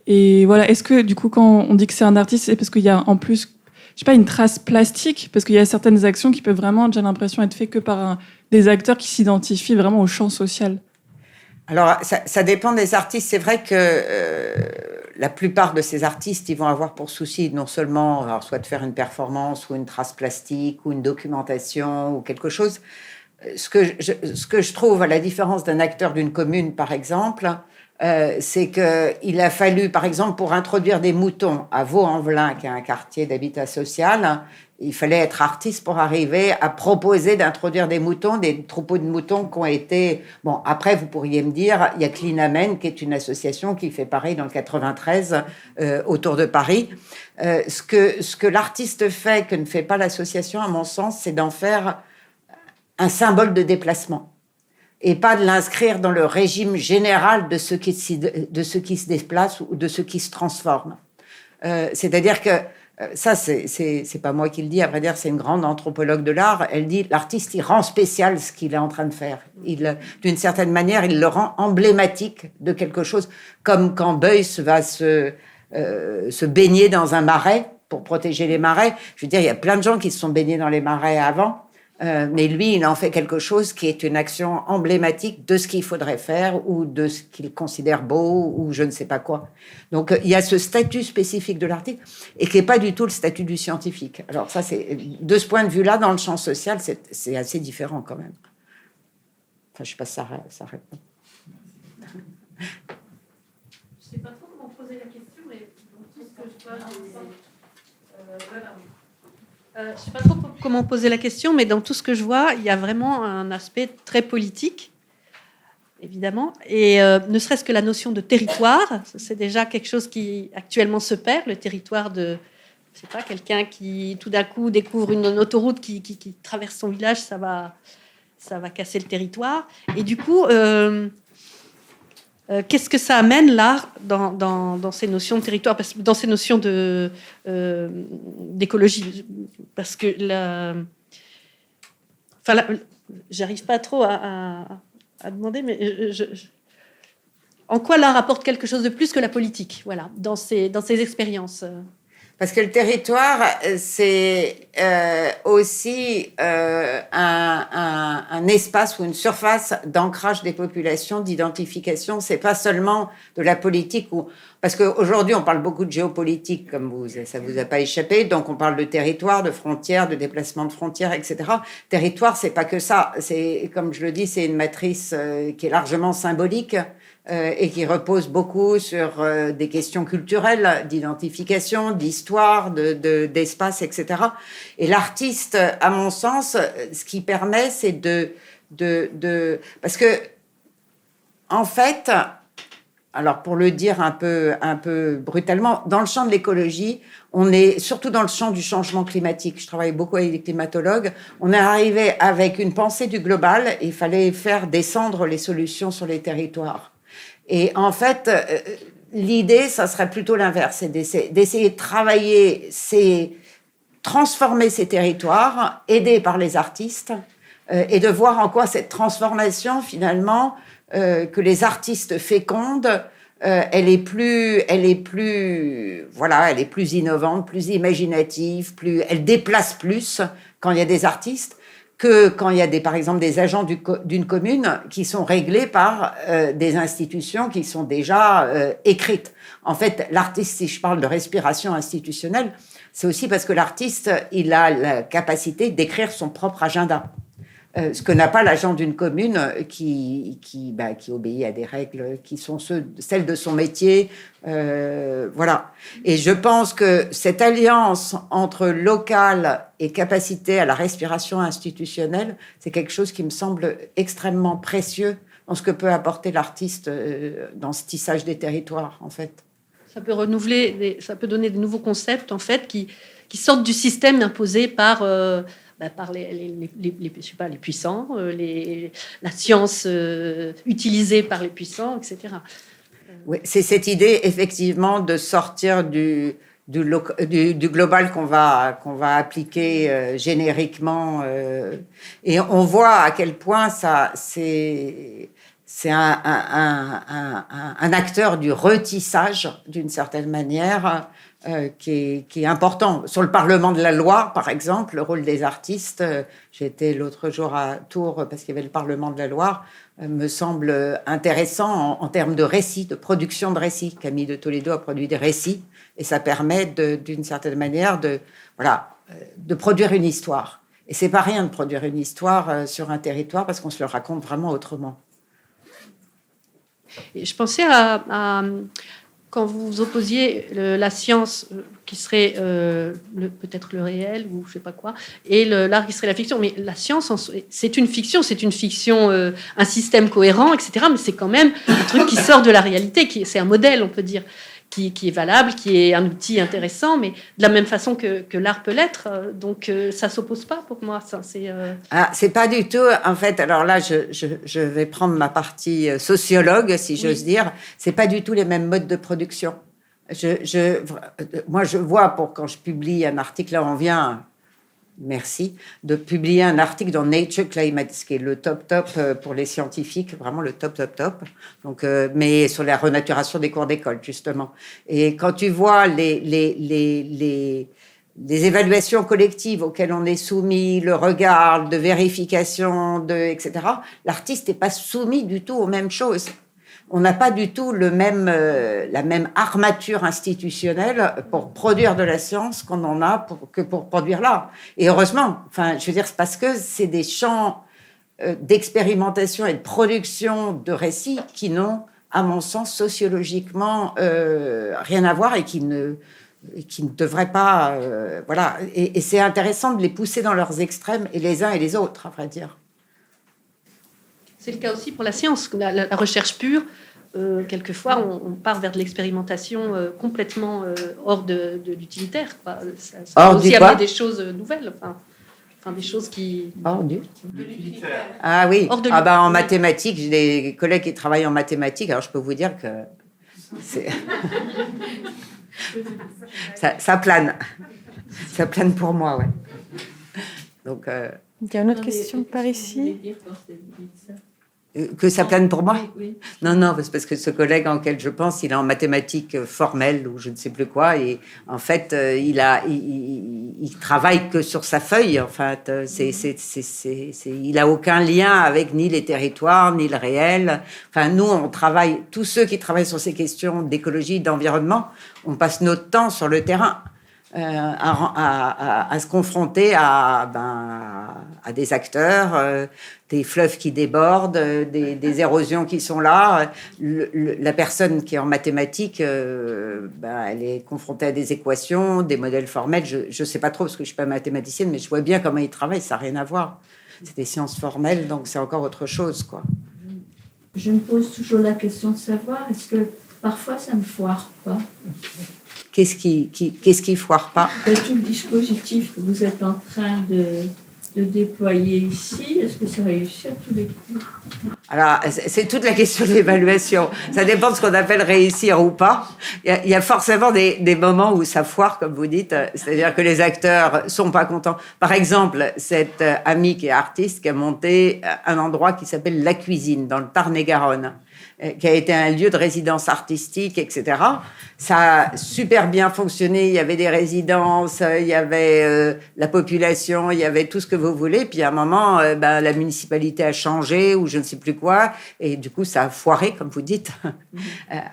Et voilà, est-ce que du coup, quand on dit que c'est un artiste, c'est parce qu'il y a en plus, je sais pas, une trace plastique? Parce qu'il y a certaines actions qui peuvent vraiment, j'ai l'impression, être faites que par des acteurs qui s'identifient vraiment au champ social. Alors, ça dépend des artistes. C'est vrai que la plupart de ces artistes, ils vont avoir pour souci non seulement alors, soit de faire une performance ou une trace plastique ou une documentation ou quelque chose. Ce que je trouve, à la différence d'un acteur d'une commune, par exemple, c'est qu'il a fallu, par exemple, pour introduire des moutons à Vaux-en-Velin, qui est un quartier d'habitat social, il fallait être artiste pour arriver à proposer d'introduire des moutons, des troupeaux de moutons qui ont été... Bon, après, vous pourriez me dire, il y a Clean Amen, qui est une association qui fait pareil dans le 93, autour de Paris. Ce que l'artiste fait, que ne fait pas l'association, à mon sens, c'est d'en faire un symbole de déplacement et pas de l'inscrire dans le régime général de ceux qui se déplacent ou de ceux qui se transforment. C'est-à-dire que ça, c'est pas moi qui le dis, à vrai dire, c'est une grande anthropologue de l'art. Elle dit l'artiste, il rend spécial ce qu'il est en train de faire. D'une certaine manière, il le rend emblématique de quelque chose, comme quand Beuys va se baigner dans un marais pour protéger les marais. Je veux dire, il y a plein de gens qui se sont baignés dans les marais avant. Mais lui, il en fait quelque chose qui est une action emblématique de ce qu'il faudrait faire ou de ce qu'il considère beau ou je ne sais pas quoi. Donc, il y a ce statut spécifique de l'artiste et qui n'est pas du tout le statut du scientifique. Alors ça, de ce point de vue-là, dans le champ social, c'est assez différent quand même. Enfin, je ne sais pas si ça répond. Je ne sais pas trop comment poser la question, mais dans tout ce que je vois, je ne sais pas trop comment poser la question, mais dans tout ce que je vois, il y a vraiment un aspect très politique, évidemment, et ne serait-ce que la notion de territoire, c'est déjà quelque chose qui actuellement se perd, le territoire de, je sais pas, quelqu'un qui tout d'un coup découvre une autoroute qui traverse son village, ça va casser le territoire, et du coup... qu'est-ce que ça amène l'art dans ces notions de territoire, dans ces notions d'écologie? Parce que j'arrive pas trop à demander, mais en quoi l'art apporte quelque chose de plus que la politique, voilà, dans ces expériences? Parce que le territoire, c'est aussi un espace ou une surface d'ancrage des populations, d'identification. C'est pas seulement de la politique. Parce qu'aujourd'hui, on parle beaucoup de géopolitique, comme ça vous a pas échappé. Donc, on parle de territoire, de frontières, de déplacement de frontières, etc. Territoire, c'est pas que ça. C'est, comme je le dis, c'est une matrice qui est largement symbolique. Et qui repose beaucoup sur des questions culturelles, d'identification, d'histoire, d'espace, etc. Et l'artiste, à mon sens, ce qui permet, c'est parce que, en fait, alors pour le dire un peu brutalement, dans le champ de l'écologie, on est surtout dans le champ du changement climatique. Je travaille beaucoup avec des climatologues. On est arrivé avec une pensée du global. Il fallait faire descendre les solutions sur les territoires. Et en fait, l'idée, ça serait plutôt l'inverse, c'est d'essayer de travailler, transformer ces territoires, aidés par les artistes, et de voir en quoi cette transformation, finalement, que les artistes fécondent, elle est plus innovante, plus imaginative, elle déplace plus quand il y a des artistes, que quand il y a par exemple des agents d'une commune qui sont réglés par des institutions qui sont déjà écrites. En fait, l'artiste, si je parle de respiration institutionnelle, c'est aussi parce que l'artiste, il a la capacité d'écrire son propre agenda. Ce que n'a pas l'agent d'une commune qui obéit à des règles qui sont celles de son métier. Voilà. Et je pense que cette alliance entre local et capacité à la respiration institutionnelle, c'est quelque chose qui me semble extrêmement précieux dans ce que peut apporter l'artiste dans ce tissage des territoires, en fait. Ça peut renouveler, ça peut donner de nouveaux concepts, en fait, qui sortent du système imposé par les puissants, la science utilisée par les puissants, etc. Oui, c'est cette idée, effectivement, de sortir du global qu'on va appliquer génériquement. Et on voit à quel point c'est un acteur du retissage, d'une certaine manière, qui est important. Sur le Parlement de la Loire, par exemple, le rôle des artistes, j'étais l'autre jour à Tours parce qu'il y avait le Parlement de la Loire, me semble intéressant en termes de récits, de production de récits. Camille de Toledo a produit des récits et ça permet d'une certaine manière de produire une histoire. Et c'est pas rien de produire une histoire sur un territoire parce qu'on se le raconte vraiment autrement. Et je pensais à quand vous opposiez la science qui serait peut-être le réel ou je sais pas quoi, et l'art qui serait la fiction. Mais la science, c'est une fiction, un système cohérent, etc. Mais c'est quand même un truc qui sort de la réalité, c'est un modèle, on peut dire, qui est valable, qui est un outil intéressant, mais de la même façon que l'art peut l'être. Donc ça s'oppose pas pour moi. Ça, c'est pas du tout. En fait, alors là, je vais prendre ma partie sociologue, si j'ose dire. C'est pas du tout les mêmes modes de production. Moi, je vois quand je publie un article, là, on vient. Merci, de publier un article dans Nature Climate, ce qui est le top pour les scientifiques, vraiment le top. Donc, mais sur la renaturation des cours d'école, justement. Et quand tu vois les évaluations collectives auxquelles on est soumis, le regard de vérification, etc., l'artiste n'est pas soumis du tout aux mêmes choses. On n'a pas du tout la même armature institutionnelle pour produire de la science qu'on en a que pour produire l'art. Et heureusement, enfin, je veux dire, c'est parce que c'est des champs d'expérimentation et de production de récits qui n'ont, à mon sens, sociologiquement rien à voir et qui ne devraient pas... voilà. Et c'est intéressant de les pousser dans leurs extrêmes, et les uns et les autres, à vrai dire. C'est le cas aussi pour la science, la recherche pure. Quelquefois, on part vers de l'expérimentation complètement hors de l'utilitaire. Ça peut aussi amener des choses nouvelles, enfin des choses qui... Hors du l'utilitaire. Ah oui, en mathématiques, j'ai des collègues qui travaillent en mathématiques, alors je peux vous dire que ça plane. Ça plane pour moi, ouais. Donc... Il y a une autre question par ici. Que ça plane pour moi ? Oui. Non, c'est parce que ce collègue en lequel je pense, il est en mathématiques formelles ou je ne sais plus quoi, et en fait, il travaille que sur sa feuille. En fait, il a aucun lien avec ni les territoires ni le réel. Enfin, nous, on travaille. Tous ceux qui travaillent sur ces questions d'écologie, d'environnement, on passe notre temps sur le terrain. À se confronter à des acteurs, des fleuves qui débordent, des érosions qui sont là. La personne qui est en mathématiques, elle est confrontée à des équations, des modèles formels. Je ne sais pas trop parce que je ne suis pas mathématicienne, mais je vois bien comment ils travaillent. Ça n'a rien à voir. C'est des sciences formelles, donc c'est encore autre chose, quoi. Je me pose toujours la question de savoir, est-ce que parfois ça ne foire pas ? Qu'est-ce qui foire pas ? Tout le dispositif que vous êtes en train de déployer ici, est-ce que ça réussit à tous les coups ? Alors, c'est toute la question de l'évaluation. Ça dépend de ce qu'on appelle réussir ou pas. Il y a forcément des moments où ça foire, comme vous dites. C'est-à-dire que les acteurs sont pas contents. Par exemple, cette amie qui est artiste, qui a monté un endroit qui s'appelle La Cuisine, dans le Tarn-et-Garonne, qui a été un lieu de résidence artistique, etc. Ça a super bien fonctionné. Il y avait des résidences, il y avait la population, il y avait tout ce que vous voulez. Puis à un moment, la municipalité a changé ou je ne sais plus quoi. Et du coup, ça a foiré, comme vous dites.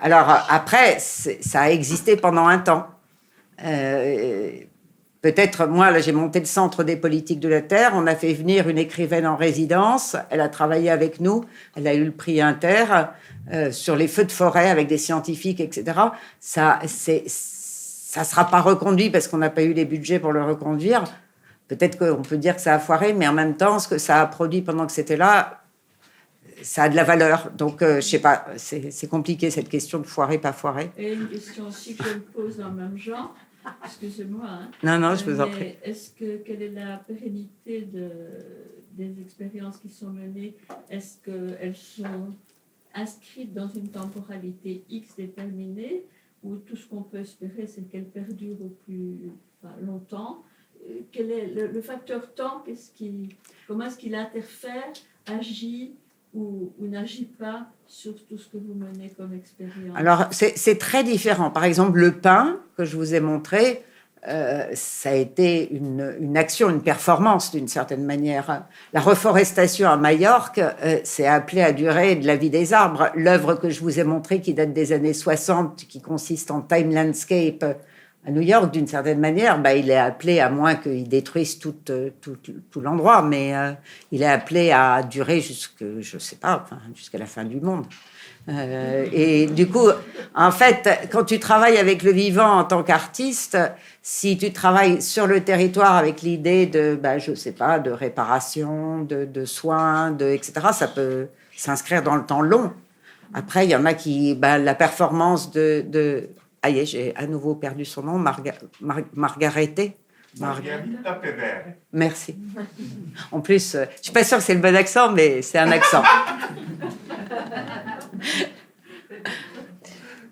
Alors après, ça a existé pendant un temps. Peut-être, moi, là, j'ai monté le Centre des politiques de la Terre. On a fait venir une écrivaine en résidence. Elle a travaillé avec nous. Elle a eu le prix Inter sur les feux de forêt avec des scientifiques, etc. Ça sera pas reconduit parce qu'on n'a pas eu les budgets pour le reconduire. Peut-être qu'on peut dire que ça a foiré, mais en même temps, ce que ça a produit pendant que c'était là, ça a de la valeur. Donc, je sais pas, c'est compliqué cette question de foirer, pas foirer. Et une question aussi que je me pose dans le même genre. Excusez-moi. Hein. Non, je vous en prie. Quelle est la pérennité des expériences qui sont menées ? Est-ce qu'elles sont inscrites dans une temporalité X déterminée ou tout ce qu'on peut espérer, c'est qu'elles perdurent au plus longtemps ? Quel est le facteur temps ? Comment est-ce qu'il interfère, agit ou n'agit pas sur tout ce que vous menez comme expérience? Alors, c'est très différent. Par exemple, le pain que je vous ai montré, ça a été une action, une performance d'une certaine manière. La reforestation à Majorque, c'est appelé à durer de la vie des arbres. L'œuvre que je vous ai montrée, qui date des années 60, qui consiste en time landscape à New York, d'une certaine manière, il est appelé, à moins qu'il détruise tout l'endroit, mais il est appelé à durer jusqu'à la fin du monde. Et du coup, en fait, quand tu travailles avec le vivant en tant qu'artiste, si tu travailles sur le territoire avec l'idée de, de réparation, de soins, etc., ça peut s'inscrire dans le temps long. Après, il y en a qui, la performance j'ai à nouveau perdu son nom, Margarete. Margarita Pevere. Merci. En plus, je suis pas sûre que c'est le bon accent, mais c'est un accent.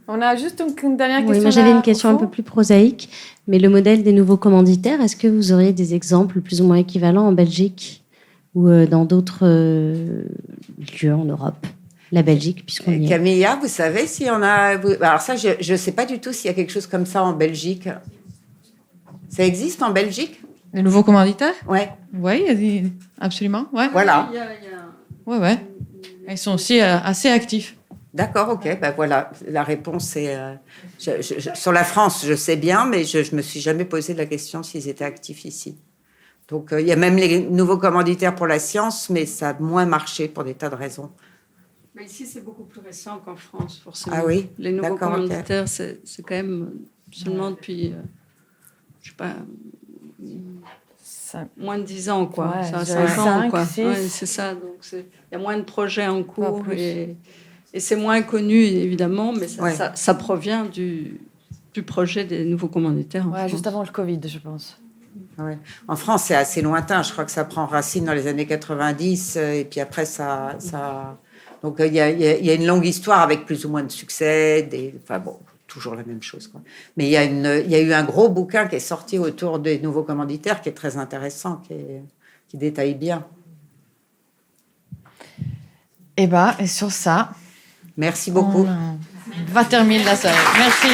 On a juste une dernière question. Oui, moi j'avais là, une question au un fond. peu plus prosaïque, mais le modèle des nouveaux commanditaires, est-ce que vous auriez des exemples plus ou moins équivalents en Belgique ou dans d'autres lieux en Europe? La Belgique, puisqu'on y est. Camilla, vous savez s'il y en a... Alors ça, je ne sais pas du tout s'il y a quelque chose comme ça en Belgique. Ça existe en Belgique? Les nouveaux commanditaires? Ouais. Oui, absolument. Ouais. Voilà. Ouais. Ils sont aussi assez actifs. D'accord, ok. Voilà, la réponse est... sur la France, je sais bien, mais je ne me suis jamais posé la question s'ils étaient actifs ici. Donc, il y a même les nouveaux commanditaires pour la science, mais ça a moins marché pour des tas de raisons. Mais ici, c'est beaucoup plus récent qu'en France, forcément. Ah oui? Les nouveaux D'accord, commanditaires, c'est quand même seulement depuis, je sais pas, moins de 10 ans, quoi. Ouais, Ça, je dirais 5 ans, 5, quoi. 6. Ouais, c'est ça. Donc, il y a moins de projets en cours plus. et c'est moins connu, évidemment, mais Ouais. ça provient du projet des nouveaux commanditaires. en Ouais, France. juste avant le Covid, je pense. Ouais. En France, c'est assez lointain. Je crois que ça prend racine dans les années 90, et puis après, ça... Donc, il y a une longue histoire avec plus ou moins de succès. Enfin bon, toujours la même chose, quoi. Mais il y a eu un gros bouquin qui est sorti autour des nouveaux commanditaires qui est très intéressant, qui détaille bien. Et sur ça, Merci beaucoup. on va terminer la soirée. Merci.